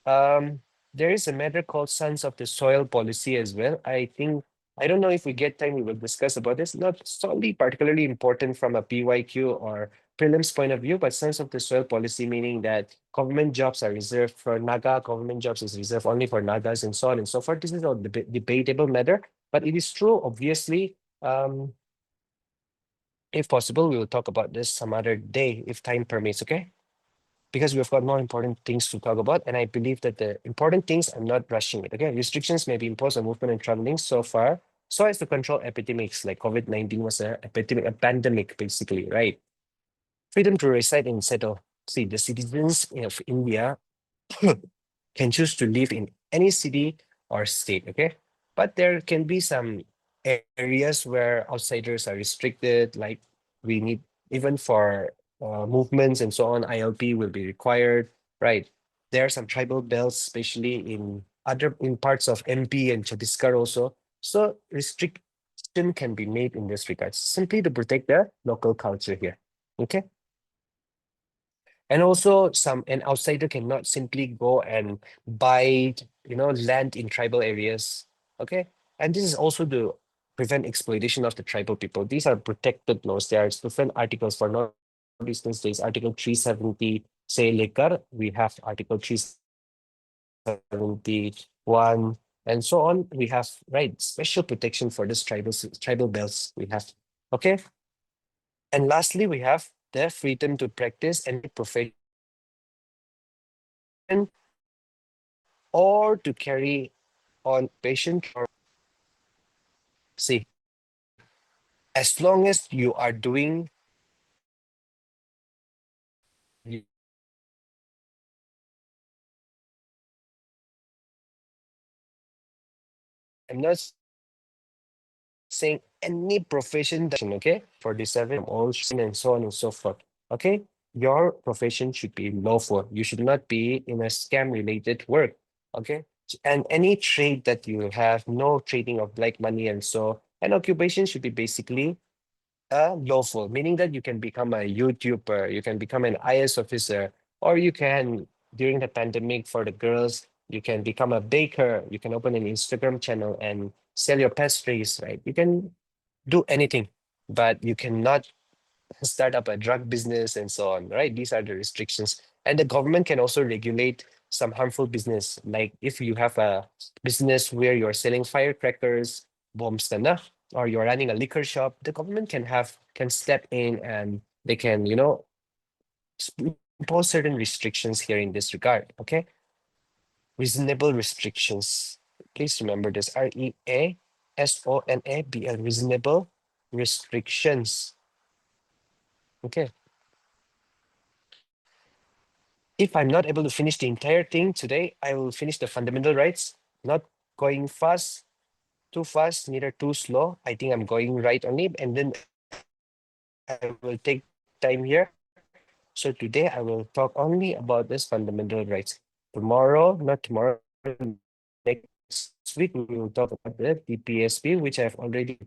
there is a matter called Sons of the Soil policy as well. I think, I don't know if we get time, we will discuss about this. Not solely particularly important from a PYQ or prelims point of view, but Sons of the Soil policy, meaning that government jobs are reserved for Naga, government jobs is reserved only for Nagas, and so on and so forth. This is a debatable matter, but it is true, obviously. If possible, we will talk about this some other day if time permits, okay? Because we've got more important things to talk about. And I believe that the important things, I'm not rushing it. Okay, restrictions may be imposed on movement and traveling so far, so as to control epidemics like COVID-19 was a epidemic, a pandemic, basically, right? Freedom to reside and settle. See, the citizens of India can choose to live in any city or state, okay? But there can be some areas where outsiders are restricted, like we need, even for movements and so on, ILP will be required, right? There are some tribal belts, especially in parts of MP and Chhattisgarh also. So restriction can be made in this regard, simply to protect the local culture here, okay? And also an outsider cannot simply go and buy, land in tribal areas. Okay. And this is also to prevent exploitation of the tribal people. These are protected laws. There are different articles for Northeastern states, Article 370, say liquor, we have Article 371, and so on. We have right special protection for this tribal belts. We have okay, and lastly, we have the freedom to practice any profession or to carry on patient or see as long as you are doing I'm not saying any profession that okay for the seven ocean and so on and so forth. Okay, your profession should be lawful. You should not be in a scam related work. Okay, and any trade that you have, no trading of black money and so an occupation should be basically lawful, meaning that you can become a YouTuber, you can become an IS officer, or you can during the pandemic for the girls, you can become a baker, you can open an Instagram channel and sell your pastries, right? You can do anything, but you cannot start up a drug business and so on, right? These are the restrictions. And the government can also regulate some harmful business. Like if you have a business where you're selling firecrackers, bombs, na, or you're running a liquor shop, the government can step in and they can, impose certain restrictions here in this regard. Okay. Reasonable restrictions. Please remember this REASONABL, reasonable restrictions. Okay. If I'm not able to finish the entire thing today, I will finish the fundamental rights, not going fast, too fast, neither too slow. I think I'm going right only, and then I will take time here. So today I will talk only about this fundamental rights. Tomorrow, not tomorrow, next week, we will talk about the DPSP, which I've already,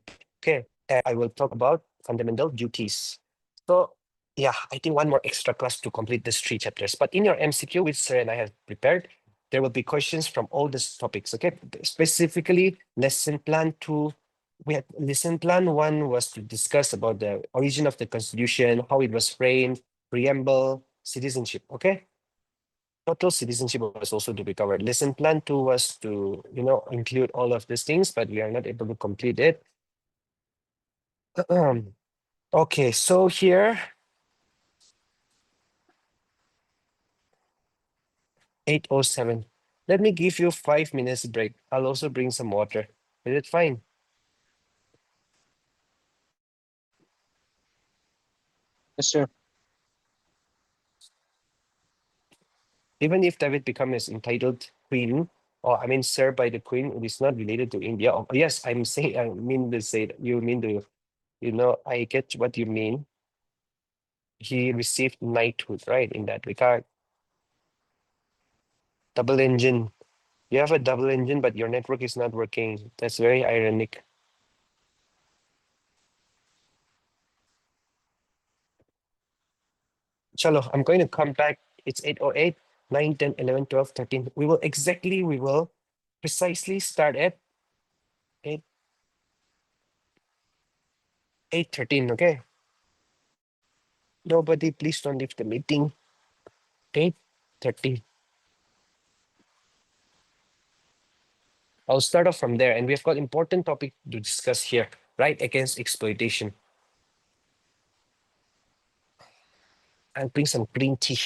okay. And I will talk about fundamental duties. So yeah, I think one more extra class to complete these three chapters. But in your MCQ, which Sir and I have prepared, there will be questions from all these topics, okay? Specifically, lesson plan 2. We had lesson plan 1 was to discuss about the origin of the Constitution, how it was framed, preamble, citizenship, okay? Total citizenship was also to be covered. Lesson plan 2 was to, include all of these things, but we are not able to complete it. Okay, so here 8:07. Let me give you 5 minutes break. I'll also bring some water. Is it fine? Yes, sir. Even if David becomes entitled queen, or I mean sir by the queen, it is not related to India. Oh, yes, I'm saying I mean to say that you mean to, I get what you mean. He received knighthood, right? In that regard. Double engine. You have a double engine, but your network is not working. That's very ironic. Chalo, I'm going to come back. It's 8:08, 9, 10, 11, 12, 13. We will precisely start at 8, 8:13, okay? Nobody, please don't leave the meeting. 8:30. I'll start off from there, and we've got important topic to discuss here, right against exploitation. I'll bring some green tea.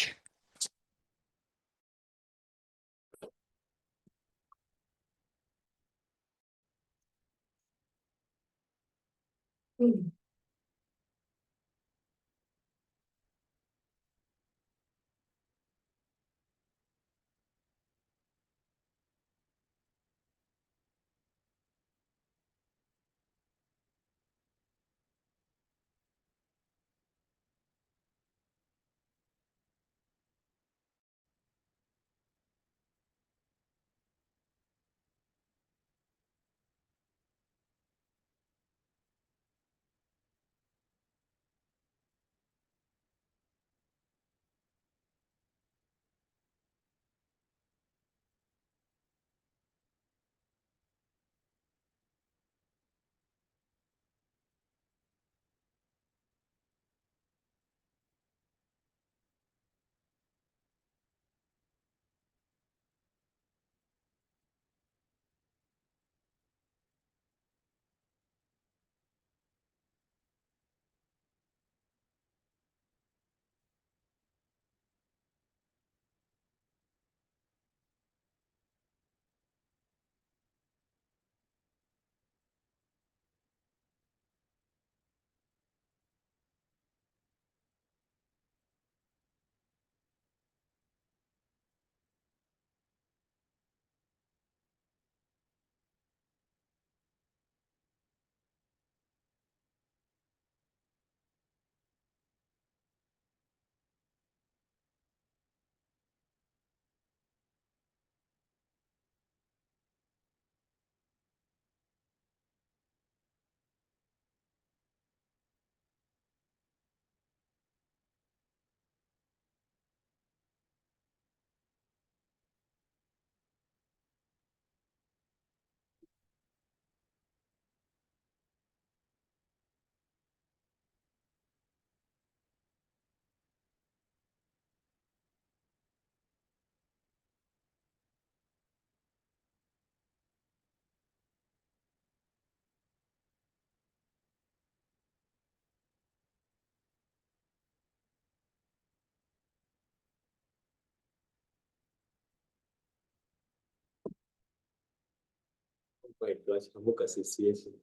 My gosh, Hamuk Association.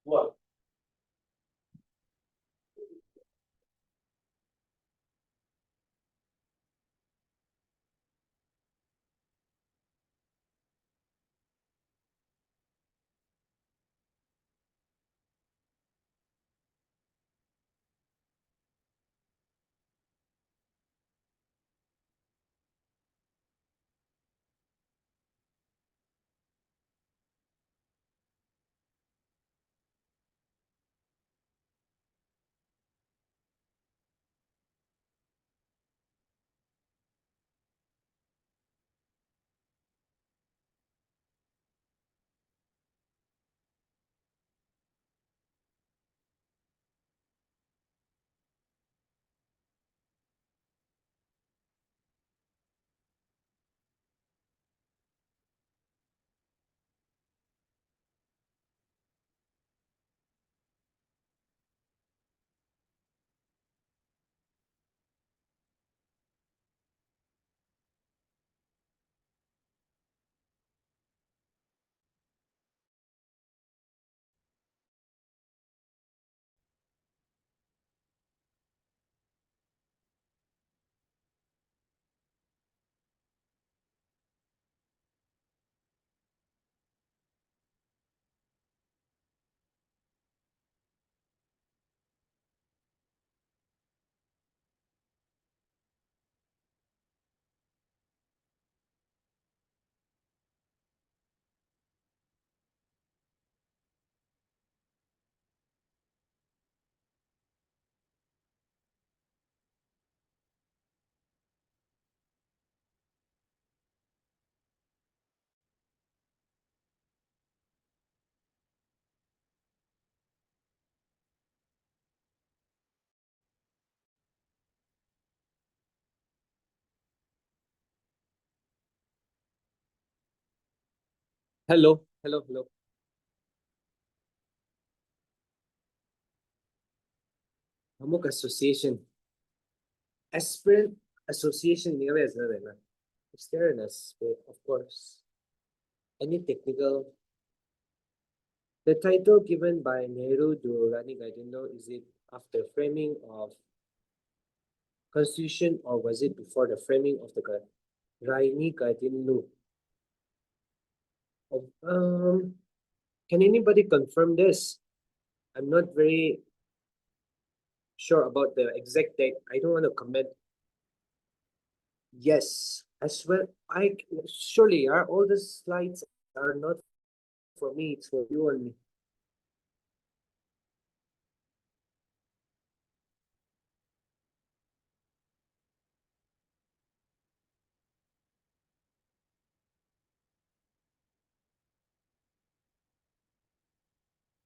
What? Hello, hello, hello. Hamuk Association. Aspirant Association nila is na. Is there an aspirant? Of course. Any technical? The title given by Nehru to Rani Gaidindo, is it after framing of constitution or was it before the framing of the Rani Gaidindo? Can anybody confirm this? I'm not very sure about the exact date. I don't want to comment. Yes, as well. I surely are all the slides are not for me, it's for you and me.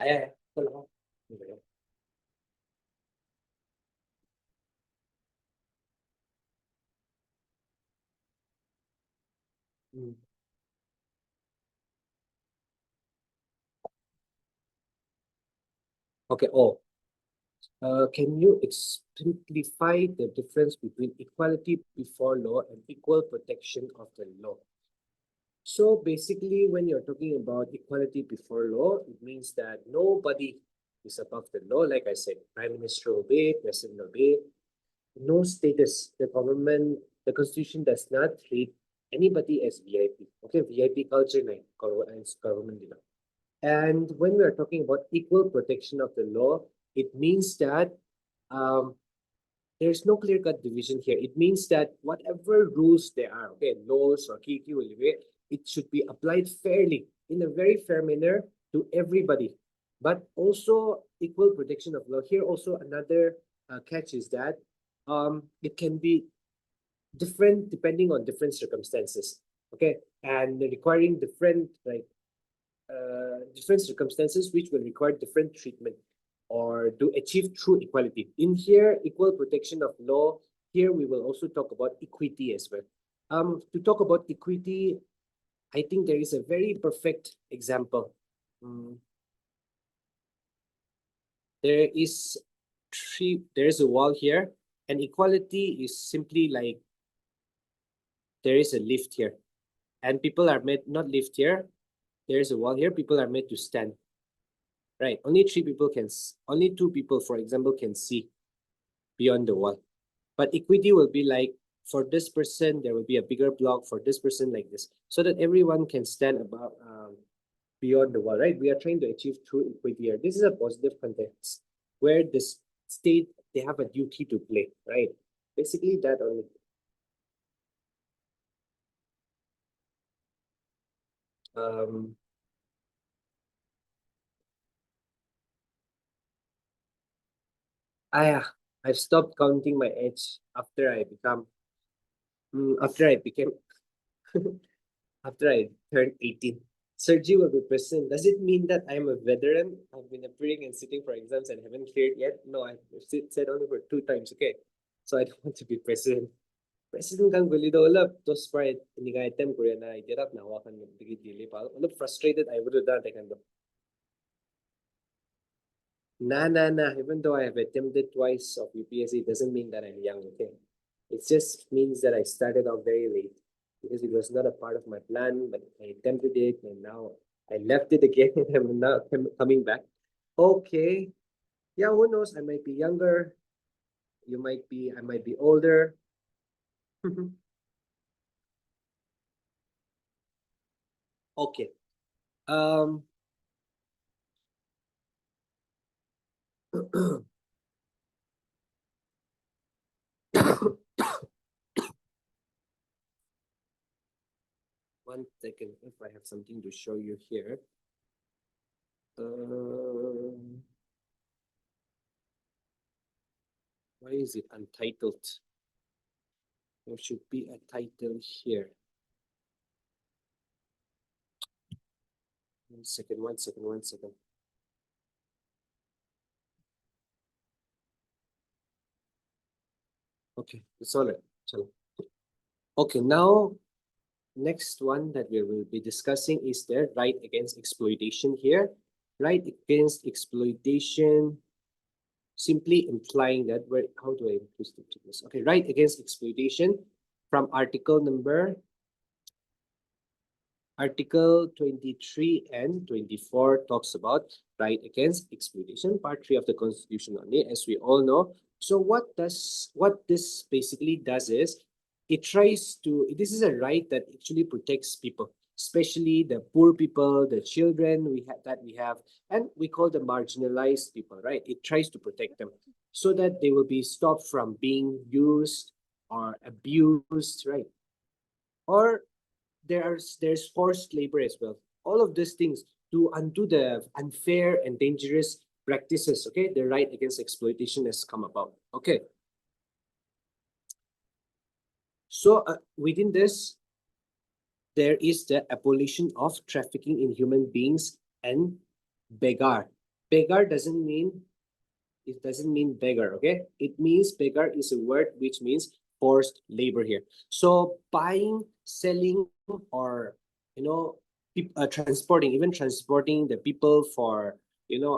Ay, wala ko. Mm. Okay, can you simplify the difference between equality before law and equal protection of the law? So basically, when you're talking about equality before law, it means that nobody is above the law. Like I said, Prime Minister obey, President obey, no status. The government, the constitution does not treat anybody as VIP. Okay, VIP culture na government nila. And when we are talking about equal protection of the law, it means that um, there's no clear-cut division here. It means that whatever rules there are, okay, laws or KQ, it should be applied fairly in a very fair manner to everybody. But also equal protection of law. Here also another catch is that it can be different depending on different circumstances. Okay, and requiring different circumstances which will require different treatment or to achieve true equality. In here, equal protection of law, here we will also talk about equity as well. To talk about equity, I think there is a very perfect example. There is a wall here. And equality is simply like there is a lift here, and people are made not lift here. There is a wall here. People are made to stand. Right. Only only two people, for example, can see beyond the wall. But equity will be like for this person, there will be a bigger block for this person like this, so that everyone can stand above beyond the wall, right? We are trying to achieve true equity here. This is a positive context where this state they have a duty to play, right? Basically that only. Um, I've stopped counting my age after I became after I turned 18. Sergi will be present. Does it mean that I'm a veteran? I've been appearing and sitting for exams and haven't cleared yet? No, I've said only for 2 times, okay? So I don't want to be president. President kang gulido ulap to sprite ini ka item ko na idirap na wakan ng bigi dili pa. Ulap frustrated I would have done that kind of. Nah. Even though I have attempted twice of UPSC, it doesn't mean that I'm young, okay? It just means that I started out very late because it was not a part of my plan, but I attempted it and now I left it again and I'm now coming back. Okay. Yeah, who knows? I might be younger. I might be older. Okay. One second, if I have something to show you here. Why is it untitled? There should be a title here. One second. Okay, it's all right. Chalo. Okay, now next one that we will be discussing is the right against exploitation here. Right against exploitation, simply implying that how do I increase this? Okay, right against exploitation from Article 23 and 24 talks about right against exploitation, part 3 of the Constitution only, as we all know. So what this basically does is this is a right that actually protects people, especially the poor people, the children we have, and we call the marginalized people, right? It tries to protect them so that they will be stopped from being used or abused, right? Or there's forced labor as well. All of these things to undo the unfair and dangerous practices. Okay, the right against exploitation has come about. Okay. So within this, there is the abolition of trafficking in human beings and beggar. Beggar doesn't mean beggar. Okay, it means beggar is a word which means forced labor here. So buying, selling, or even transporting the people for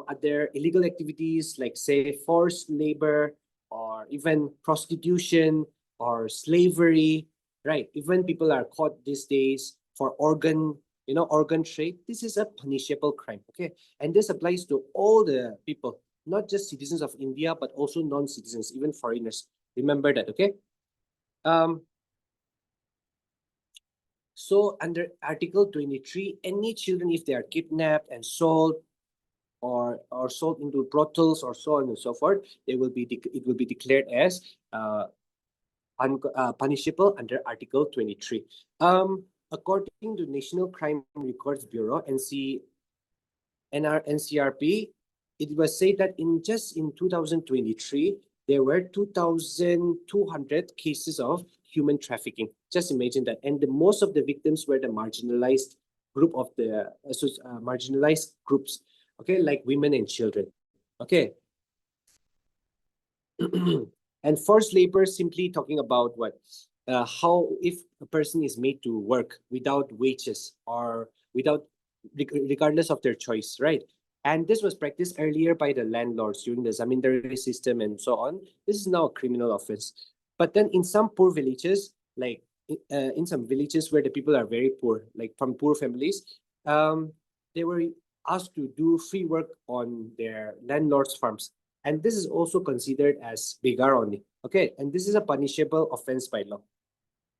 other illegal activities like say forced labor or even prostitution or slavery, right? Even people are caught these days for organ trade. This is a punishable crime, okay? And this applies to all the people, not just citizens of India, but also non-citizens, even foreigners. Remember that, okay? So under Article 23, any children, if they are kidnapped and sold or sold into brothels or so on and so forth, it will be declared as punishable under Article 23. According to National Crime Records Bureau, NCRP, it was said that in 2023, there were 2,200 cases of human trafficking. Just imagine that. And most of the victims were the marginalized marginalized groups, okay, like women and children, okay. And forced labor simply talking about what? How if a person is made to work without wages or regardless of their choice, right? And this was practiced earlier by the landlords during the zamindari system and so on. This is now a criminal offense. But then in some poor villages, like in some villages where the people are very poor, like from poor families, they were asked to do free work on their landlord's farms. And this is also considered as begar only. Okay. And this is a punishable offense by law.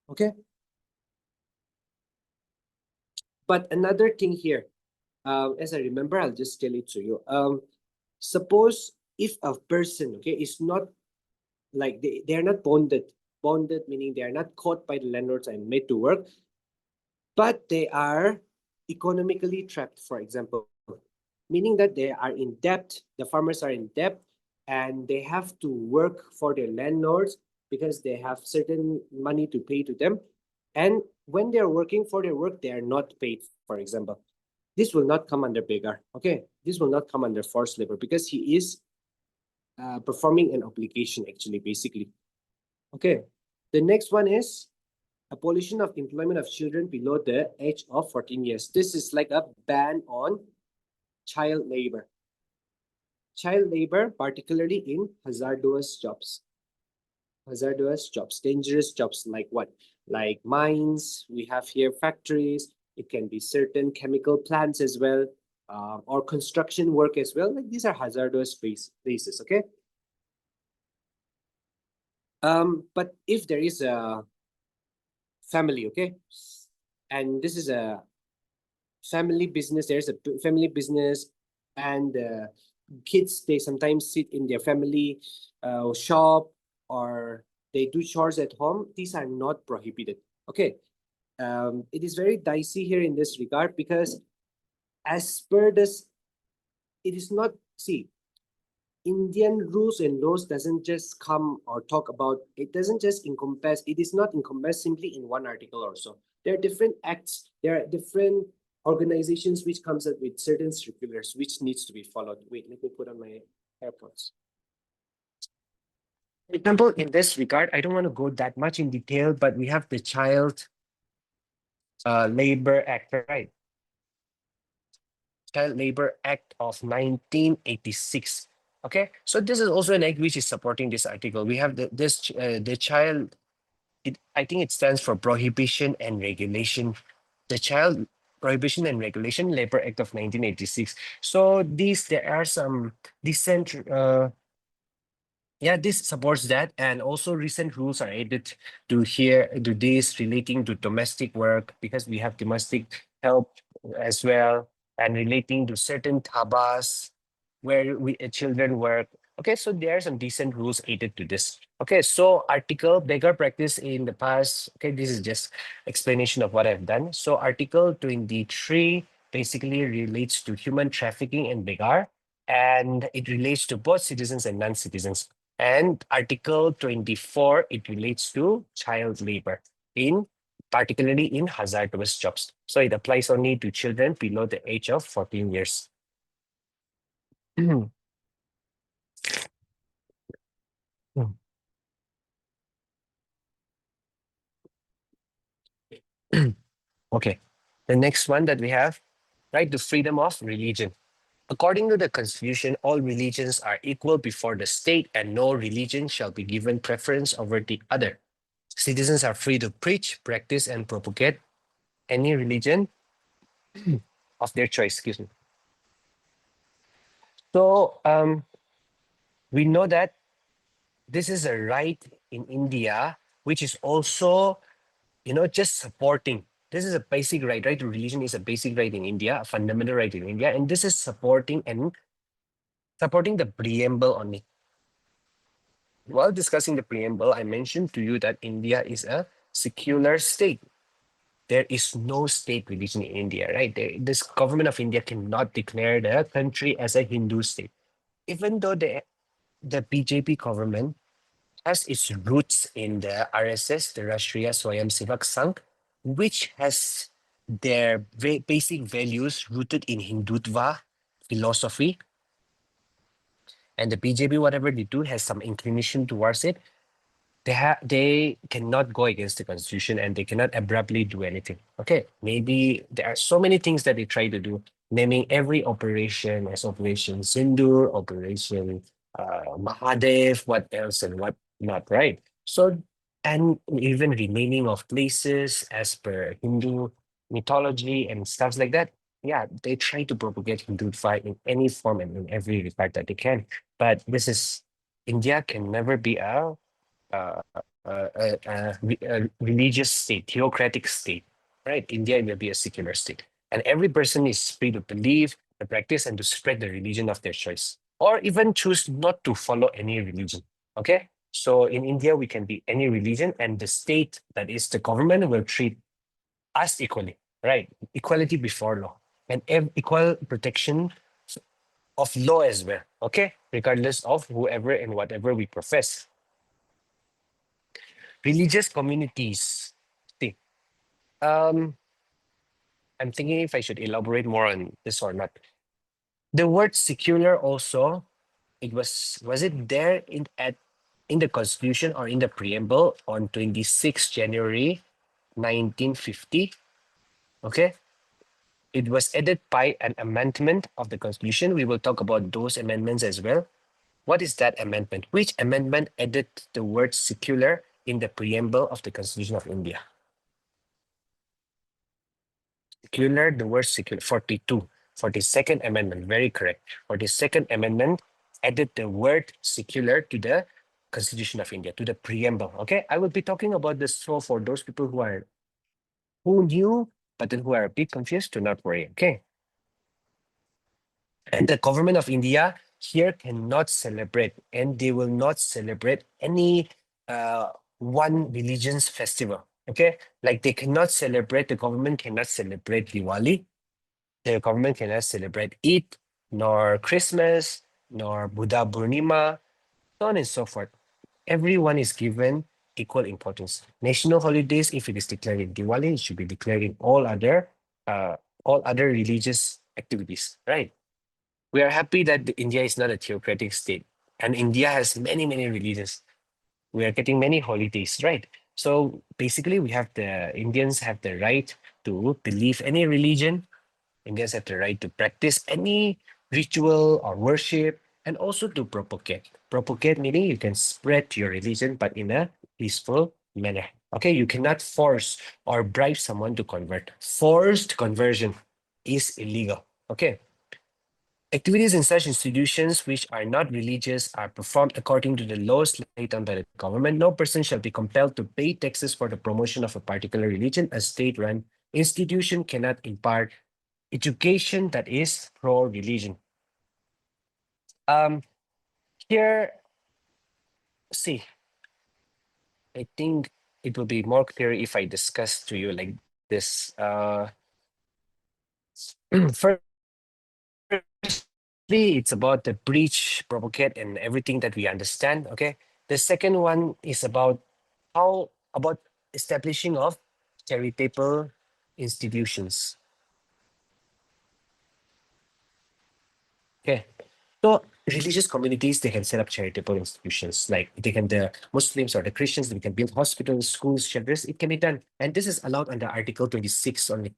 Okay. But another thing here, as I remember, I'll just tell it to you. Suppose if a person, okay, is not like they are not bonded meaning they are not caught by the landlords and made to work, but they are economically trapped, for example, meaning that they are in debt, the farmers are in debt, and they have to work for their landlords because they have certain money to pay to them. And when they're working for their work, they are not paid, for example. This will not come under begar, okay? This will not come under forced labor because he is performing an obligation, actually, basically. Okay, the next one is abolition of employment of children below the age of 14 years. This is like a ban on child labor. Child labor, particularly in hazardous jobs. Hazardous jobs, dangerous jobs like what? Like mines, we have here factories, it can be certain chemical plants as well, or construction work as well. Like these are hazardous places, okay? But if there is a family, okay, and this is a family business, there's a family business, and kids, they sometimes sit in their family shop, or they do chores at home. These are not prohibited, okay? It is very dicey here in this regard because as per this, it is not, see, Indian rules and laws doesn't just come or talk about, it doesn't just encompass, it is not encompassed simply in one article or so. There are different acts, there are different organizations which comes up with certain circulars which needs to be followed. Wait, let me put on my AirPods. For example, in this regard, I don't want to go that much in detail, but we have the Child Labor Act, right? Child Labor Act of 1986. Okay, so this is also an act which is supporting this article. We have the child. I think it stands for Prohibition and Regulation. The Child Prohibition and Regulation Labor Act of 1986. So there are some decent yeah, this supports that, and also recent rules are added to this relating to domestic work, because we have domestic help as well, and relating to certain tabas where children work. Okay, so there are some decent rules added to this. Okay, so article beggar practice in the past. Okay, this is just explanation of what I've done. So article 23 basically relates to human trafficking and beggar, and it relates to both citizens and non-citizens. And Article 24, it relates to child labor, particularly in hazardous jobs. So it applies only to children below the age of 14 years. Okay, the next one that we have, right, the freedom of religion. According to the Constitution, all religions are equal before the state, and no religion shall be given preference over the other. Citizens are free to preach, practice, and propagate any religion of their choice. Excuse me. So we know that this is a right in India, which is also, just supporting. This is a basic right, right? Religion is a basic right in India, a fundamental right in India, and this is supporting the preamble only. While discussing the preamble, I mentioned to you that India is a secular state. There is no state religion in India, right? This government of India cannot declare the country as a Hindu state. Even though the BJP government has its roots in the RSS, the Rashtriya Swayamsevak Sangh, which has their basic values rooted in Hindutva philosophy. And the BJP, whatever they do, has some inclination towards it. They cannot go against the constitution, and they cannot abruptly do anything. Okay, maybe there are so many things that they try to do. naming every operation as Operation Sindur, Operation Mahadev, what else and what not, right? So, and even renaming of places as per Hindu mythology and stuff like that. Yeah, they try to propagate Hindu fight in any form and in every regard that they can. But this is India can never be uh, a religious state, theocratic state, right? India will be a secular state. And every person is free to believe, to practice, and to spread the religion of their choice, or even choose not to follow any religion. Okay? So in India, we can be any religion, and the state, that is the government, will treat us equally, right? Equality before law and equal protection of law as well, okay? Regardless of whoever and whatever we profess. Religious communities. See, um, I'm thinking if I should elaborate more on this or not. The word secular also, was it there in the constitution or in the preamble on 26 January 1950? Okay. It was added by an amendment of the constitution. We will talk about those amendments as well. What is that amendment? Which amendment added the word secular in the preamble of the Constitution of India? Secular, the word secular, 42, 42nd Amendment, very correct. 42nd Amendment added the word secular to the Constitution of India, to the preamble. Okay, I will be talking about this, so for those people who knew but then who are a bit confused, do not worry. Okay. And the government of India here cannot celebrate, and they will not celebrate any one religion's festival. Okay, like they cannot celebrate, the government cannot celebrate Diwali, the government cannot celebrate Eid, nor Christmas, nor Buddha Purnima, so on and so forth. Everyone is given equal importance. National holidays, if it is declared in Diwali, it should be declared in all other religious activities, right? We are happy that India is not a theocratic state, and India has many, many religions. We are getting many holidays, right? So basically, Indians have the right to believe any religion. Indians have the right to practice any ritual or worship, and also to propagate. Propagate meaning you can spread your religion, but in a peaceful manner. Okay, you cannot force or bribe someone to convert. Forced conversion is illegal. Okay. Activities in such institutions which are not religious are performed according to the laws laid down by the government. No person shall be compelled to pay taxes for the promotion of a particular religion. A state-run institution cannot impart education that is pro-religion. Here, see, I think it will be more clear if I discuss to you like this. Firstly, it's about the breach, propagate, and everything that we understand. Okay. The second one is about about establishing of charitable institutions. Okay. So religious communities, they can set up charitable institutions. Like the Muslims or the Christians, they can build hospitals, schools, shelters. It can be done. And this is allowed under Article 26 only.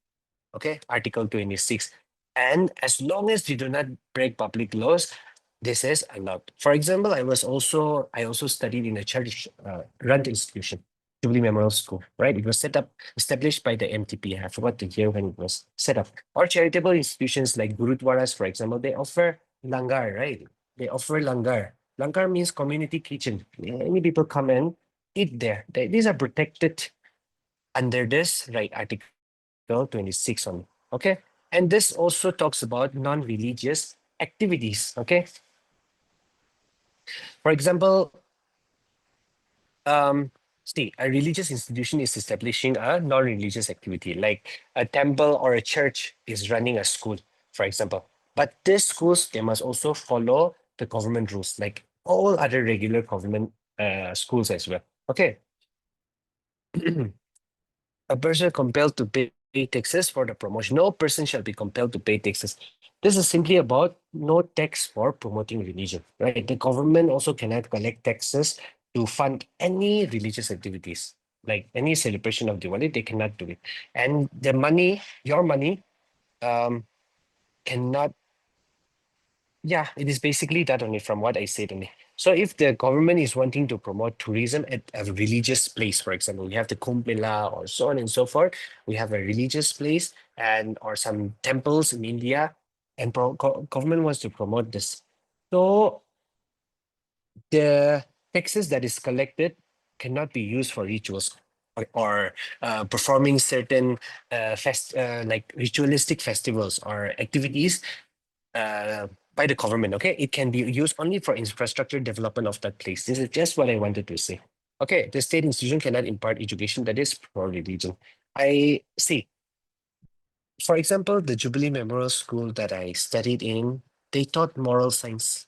Okay, Article 26. And as long as you do not break public laws, this is allowed. For example, I also studied in a church run institution, Jubilee Memorial School, right? It was established by the MTP. I forgot the year when it was set up. Or charitable institutions like Gurudwaras, for example, they offer langar, right? They offer langar. Langar means community kitchen. Many people come and eat there. These are protected under this, right? Article 26 on. Okay. And this also talks about non-religious activities. Okay. For example, see, a religious institution is establishing a non-religious activity, like a temple or a church is running a school, for example. But these schools, they must also follow the government rules, like all other regular government schools as well. Okay. A person compelled to pay taxes for the promotion. No person shall be compelled to pay taxes. This is simply about no tax for promoting religion, right? The government also cannot collect taxes to fund any religious activities, like any celebration of Diwali, they cannot do it. And the money, your money, cannot. Yeah, it is basically that only from what I said only. So if the government is wanting to promote tourism at a religious place, for example, we have the Kumbh Mela or so on and so forth, we have a religious place and or some temples in India, and government wants to promote this. So the taxes that is collected cannot be used for rituals or performing certain like ritualistic festivals or activities by the government. Okay, it can be used only for infrastructure development of that place. This is just what I wanted to say. Okay, the state institution cannot impart education that is pro religion. I see. For example, the Jubilee Memorial School that I studied in, they taught moral science.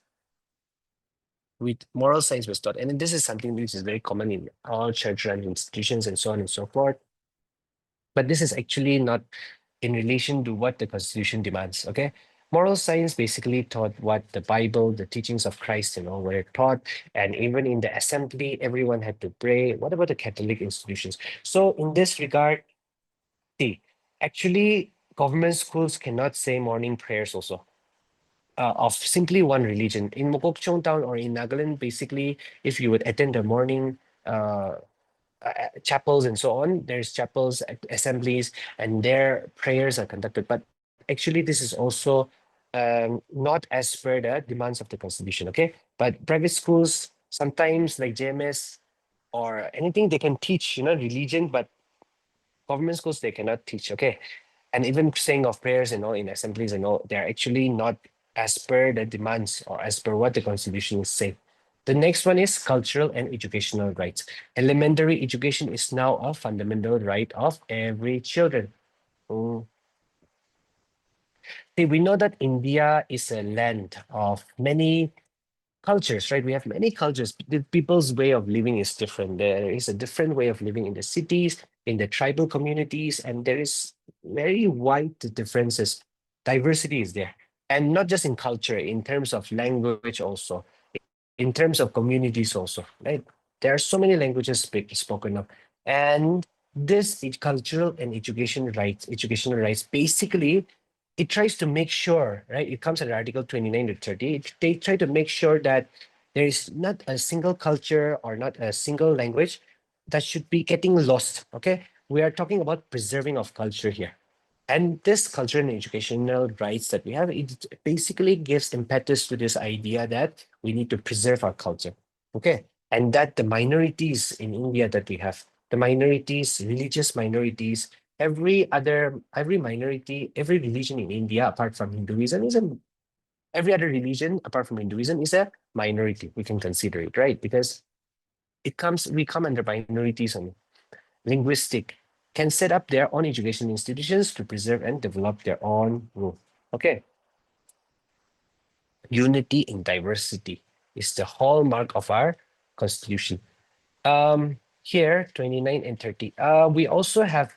With moral science was taught, and this is something which is very common in all church-run institutions and so on and so forth. But this is actually not in relation to what the Constitution demands. Okay, moral science basically taught what the Bible, the teachings of Christ, were taught, and even in the assembly, everyone had to pray. What about the Catholic institutions? So in this regard, see, actually, government schools cannot say morning prayers also. Of simply one religion. In Mokokchung town or in Nagaland, basically, if you would attend the morning chapels and so on, there's chapels, assemblies, and their prayers are conducted. But actually, this is also not as per the demands of the constitution. Okay, but private schools sometimes like JMS or anything they can teach, religion, but government schools they cannot teach. Okay, and even saying of prayers and all in assemblies and all, they're actually not as per the demands or as per what the constitution is saying. The next one is cultural and educational rights. Elementary education is now a fundamental right of every children. Mm. See, we know that India is a land of many cultures, right? We have many cultures. The people's way of living is different. There is a different way of living in the cities, in the tribal communities, and there is very wide differences. Diversity is there. And not just in culture, in terms of language also, in terms of communities also, right? There are so many languages spoken of. And this cultural and educational rights, basically, it tries to make sure, right? It comes under Article 29 to 30. They try to make sure that there is not a single culture or not a single language that should be getting lost. Okay. We are talking about preserving of culture here. And this cultural and educational rights that we have, it basically gives impetus to this idea that we need to preserve our culture. Okay. And that the minorities in India that we have, the minorities, religious minorities, every minority, every religion in India, apart from Hinduism, every other religion apart from Hinduism is a minority. We can consider it, right? Because we come under minorities on linguistic, can set up their own education institutions to preserve and develop their own rule. Okay. Unity in diversity is the hallmark of our constitution. Here, 29 and 30. We also have,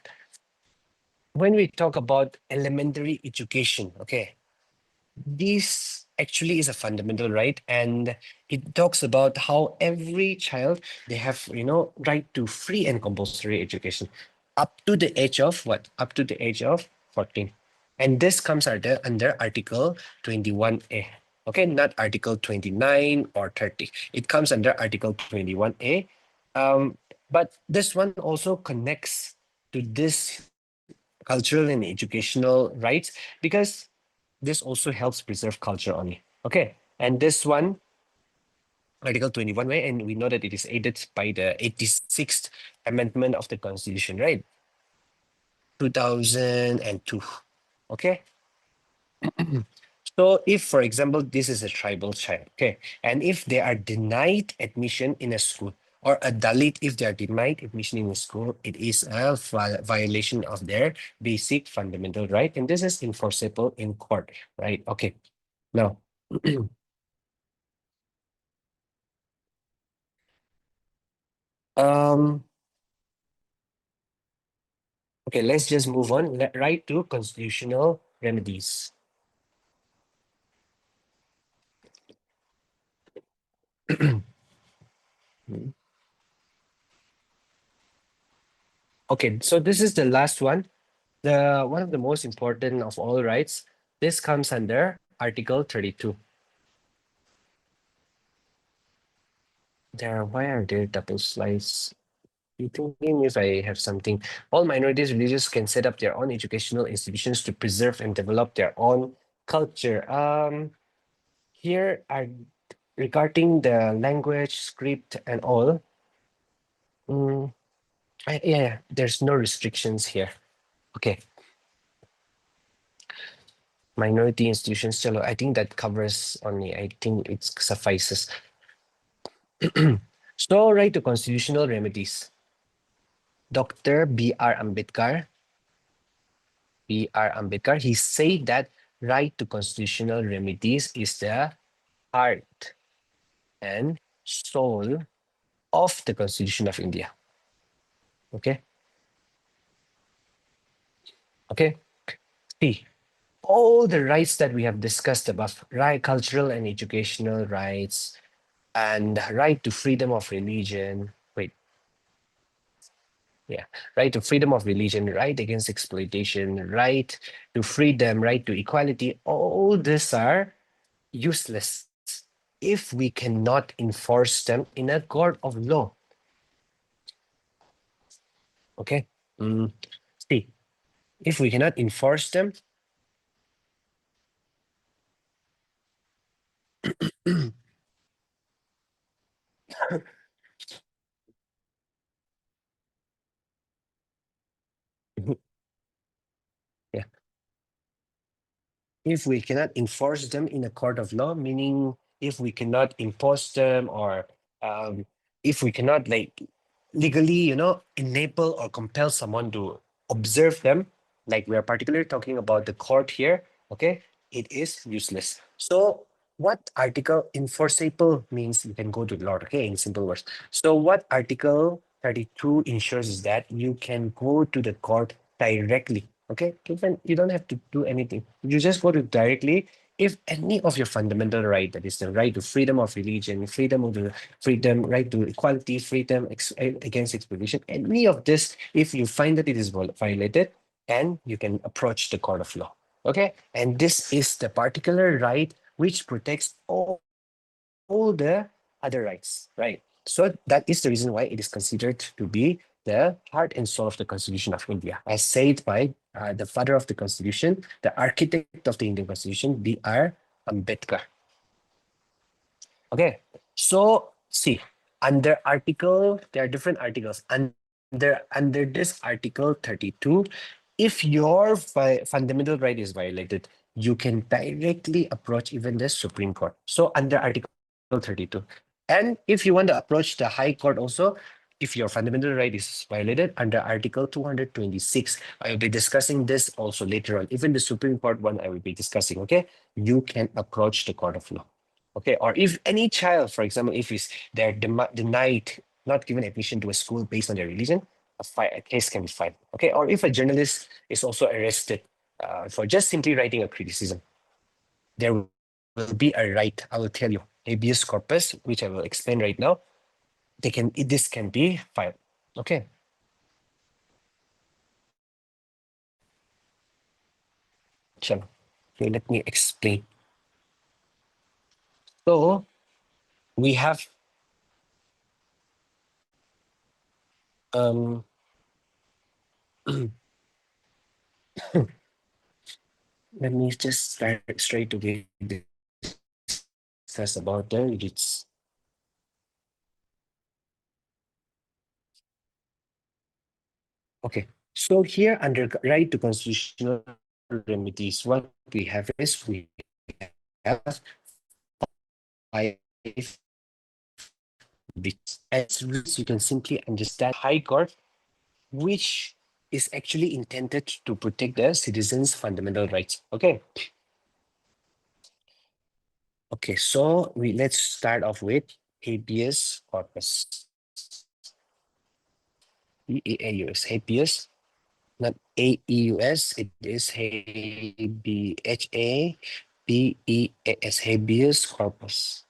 when we talk about elementary education, okay, this actually is a fundamental right, and it talks about how every child they have right to free and compulsory education up to the age of what, up to the age of 14, and this comes under article 21A. Okay, not article 29 or 30, it comes under article 21A. But this one also connects to this cultural and educational rights, because this also helps preserve culture only. Okay. And this one, Article 21, right? And we know that it is aided by the 86th Amendment of the Constitution, right? 2002. Okay. So if, for example, this is a tribal child, okay, and if they are denied admission in a school, or a Dalit, if they are denied admission in a school, it is a violation of their basic fundamental right, and this is enforceable in court, right? Okay. Now, um, okay, let's just move on. Right to constitutional remedies. Okay, so this is the last one. The one of the most important of all rights, This comes under Article 32. Why are there double slides? You thinking if I have something? All minorities religions can set up their own educational institutions to preserve and develop their own culture. Here are regarding the language, script, and all. Yeah, there's no restrictions here. Okay. Minority institutions, chalo, I think that covers only. I think it suffices. So, right to constitutional remedies. Dr. B.R. Ambedkar, he said that right to constitutional remedies is the heart and soul of the Constitution of India. Okay. Okay. See, all the rights that we have discussed above, right, cultural and educational rights, and right to freedom of religion. Wait, yeah, right to freedom of religion, right against exploitation, right to freedom, right to equality. All these are useless if we cannot enforce them in a court of law. Okay. See, if we cannot enforce them, yeah, if we cannot enforce them in a court of law, meaning if we cannot impose them or if we cannot like legally, enable or compel someone to observe them, like we are particularly talking about the court here, okay, it is useless. So what article enforceable means you can go to the law, okay, in simple words. So what Article 32 ensures is that you can go to the court directly. Okay, even you don't have to do anything. You just go to directly. If any of your fundamental right, that is the right to freedom of religion, freedom, right to equality, freedom against exploitation, any of this, if you find that it is violated, and you can approach the court of law. Okay, and this is the particular right which protects all the other rights, right? So that is the reason why it is considered to be the heart and soul of the Constitution of India, as said by the father of the Constitution, the architect of the Indian Constitution, B.R. Ambedkar. Okay, so see, under article, there are different articles. Under this Article 32, if your fundamental right is violated, you can directly approach even the Supreme Court. So under Article 32. And if you want to approach the High Court also, if your fundamental right is violated under Article 226, I will be discussing this also later on. Even the Supreme Court one I will be discussing, okay? You can approach the court of law. Okay, or if any child, for example, if they're denied, not given admission to a school based on their religion, a case can be filed. Okay, or if a journalist is also arrested for just simply writing a criticism, there will be a right. I will tell you, habeas corpus, which I will explain right now. This can be filed. Okay. Chalo. Okay, let me explain. So we have let me just start straight away discuss about the it's okay. So here under right to constitutional remedies, what we have is we have five bits. As rules, you can simply understand High Court, which is actually intended to protect the citizens' fundamental rights. Okay. Okay, so let's start off with habeas corpus. HABEAUS, habeas, not AEUS, it is HABEAS, habeas corpus.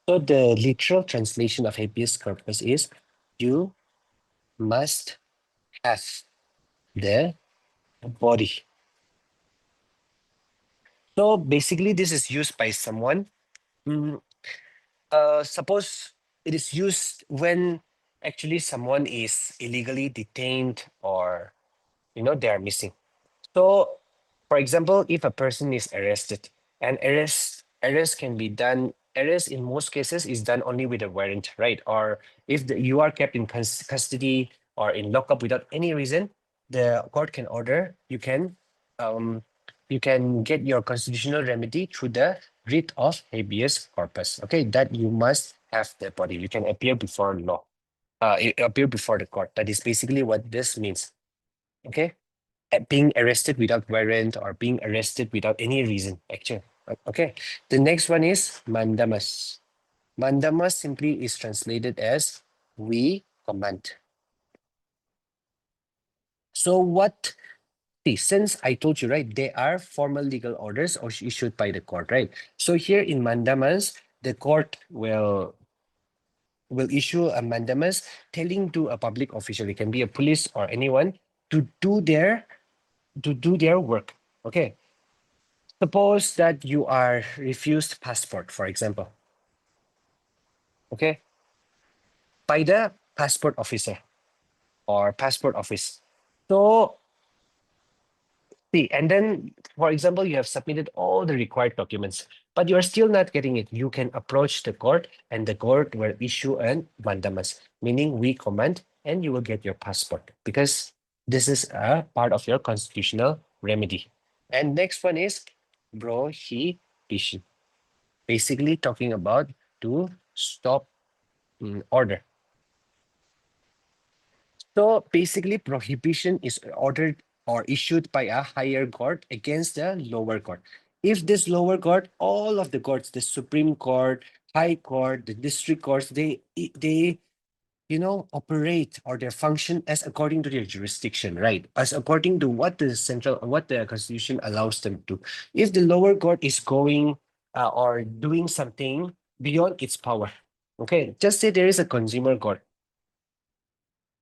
So the literal translation of habeas corpus is you must have the body. So basically, this is used by someone. Mm, suppose it is used when actually someone is illegally detained or they are missing. So, for example, if a person is arrested, and arrest can be done. Arrest in most cases is done only with a warrant, right? Or if you are kept in custody or in lockup without any reason, the court can order um, you can get your constitutional remedy through the writ of habeas corpus. Okay, that you must have the body. You can appear before law. Appear before the court. That is basically what this means. Okay, being arrested without warrant or being arrested without any reason, actually. Okay. The next one is mandamus. Mandamus simply is translated as we command. So what, see, since I told you, right, they are formal legal orders or issued by the court, right? So here in mandamus, the court will issue a mandamus telling to a public official, it can be a police or anyone, to do their work. Okay. Suppose that you are refused passport, for example, okay, by the passport officer or passport office. So, see, and then, for example, you have submitted all the required documents, but you are still not getting it. You can approach the court, and the court will issue an mandamus, meaning we command, and you will get your passport because this is a part of your constitutional remedy. And next one is prohibition. Basically talking about to stop order. So basically prohibition is ordered or issued by a higher court against the lower court. If this lower court, all of the courts, the Supreme Court, High Court, the district courts, they operate or their function as according to their jurisdiction, right? As according to what the Constitution allows them to. If the lower court is going or doing something beyond its power, okay, just say there is a consumer court,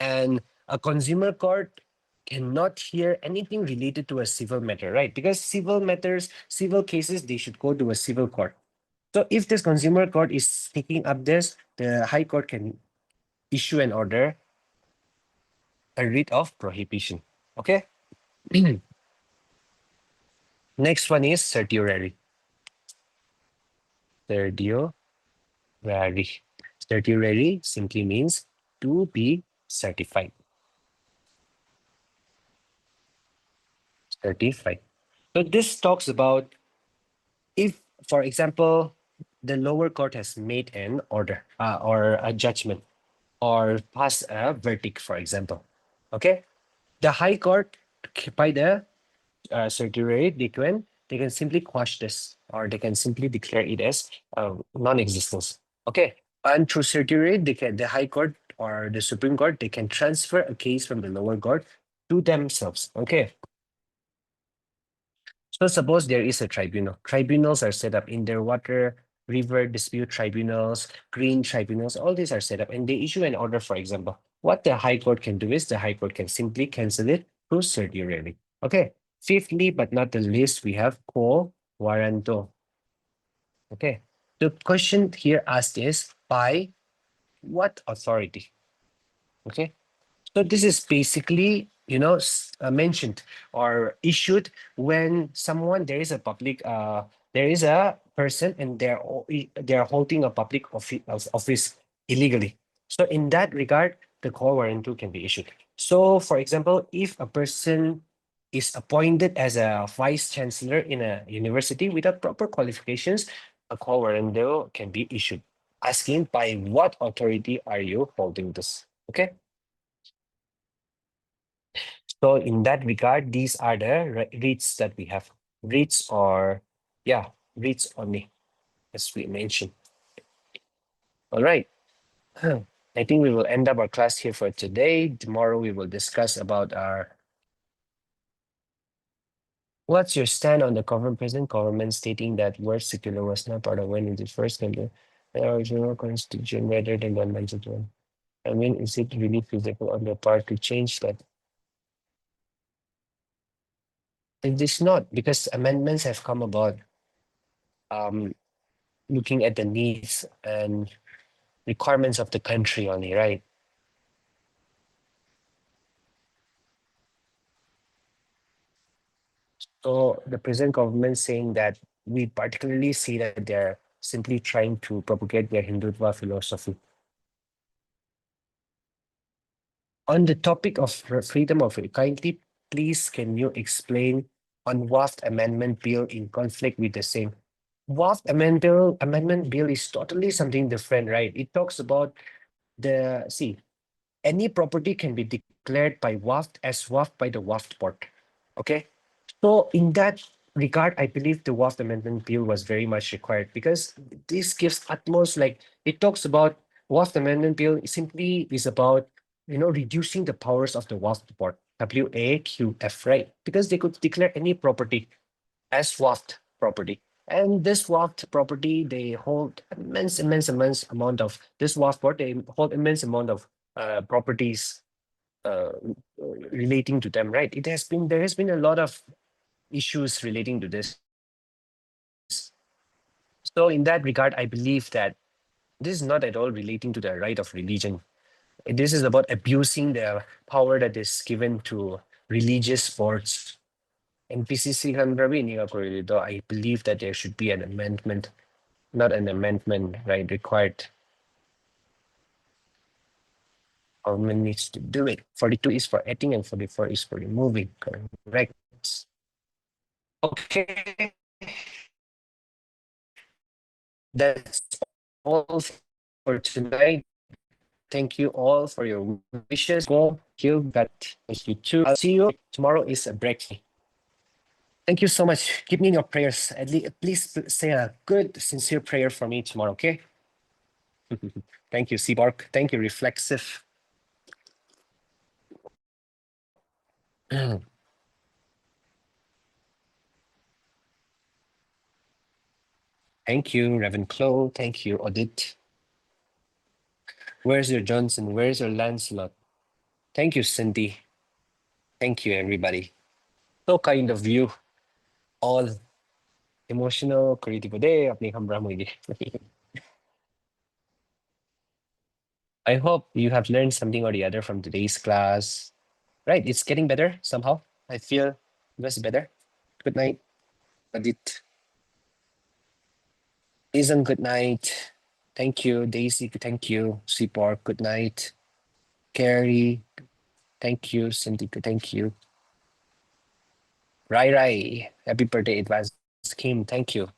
and a consumer court cannot hear anything related to a civil matter, right? Because civil matters, civil cases, they should go to a civil court. So if this consumer court is taking up this, the High Court can issue an order, a writ of prohibition. Okay. Next one is certiorari. Certiorari. Certiorari simply means to be certified. Certified. So this talks about if, for example, the lower court has made an order or a judgment or passed a verdict, for example. Okay. The High Court, by the certiorari, they can simply quash this or they can simply declare it as non-existence. Okay, and through certiorari, the High Court or the Supreme Court, they can transfer a case from the lower court to themselves. Okay, so suppose there is a tribunal. Tribunals are set up in their water, river dispute tribunals, green tribunals. All these are set up, and they issue an order. For example, what the High Court can do is the High Court can simply cancel it through certiorari. Okay. Fifthly, but not the least, we have quo warranto. Okay. The question here asked is by what authority? Okay. So this is basically, mentioned or issued when there is a public, there is a person and they're holding a public office illegally. So in that regard, the quo warranto can be issued. So for example, if a person is appointed as a vice chancellor in a university without proper qualifications, a quo warranto can be issued, asking by what authority are you holding this? Okay. So in that regard, these are the REITs that we have. REITs or, yeah, REITs only, as we mentioned. All right. I think we will end up our class here for today. Tomorrow we will discuss about what's your stand on the present government stating that word secular was not part of when it is first came to the original constitution rather than the amended one. I mean, is it really feasible on their part to change that? It is not, because amendments have come about um, looking at the needs and requirements of the country only, right? So the present government saying that we particularly see that they're simply trying to propagate their Hindutva philosophy. On the topic of freedom of kindly, please can you explain on WAFT amendment bill in conflict with the same? WAFT amendment bill is totally something different, right? It talks about any property can be declared by WAFT as WAFT by the WAFT board. Okay. So in that regard, I believe the WAFT amendment bill was very much required, because this gives utmost, like, it talks about WAFT amendment bill simply is about, reducing the powers of the WAFT board, WAQF, right? Because they could declare any property as WAFT property. And this WAFT property, they hold immense amount of this WAFT board, they hold immense amount of properties relating to them, right? There has been a lot of issues relating to this. So in that regard, I believe that this is not at all relating to the right of religion. This is about abusing the power that is given to religious boards. And PCC though I believe that there should be an amendment, not an amendment, right, required. Government needs to do it. 42 is for adding and 44 is for removing. Correct. Okay. That's all for tonight. Thank you all for your wishes. Go kill that. You too. I'll see you tomorrow. Is a break. Thank you so much. Keep me in your prayers. At least, please say a good, sincere prayer for me tomorrow. Okay. Thank you, Seaborg. Thank you, Reflexive. Thank you, Ravenclaw. Thank you, Odit. Where's your Johnson? Where's your Lancelot? Thank you, Cindy. Thank you, everybody. So kind of you. All emotional, creative day. Apni khambra mo ini. I hope you have learned something or the other from today's class. Right, it's getting better somehow. I feel it was better. Good night, Adit. Isn't good night. Thank you, Daisy. Thank you, Sipor. Good night. Carrie. Thank you, Cindy. Thank you. Rai Rai. Happy birthday, advance Kim. Thank you.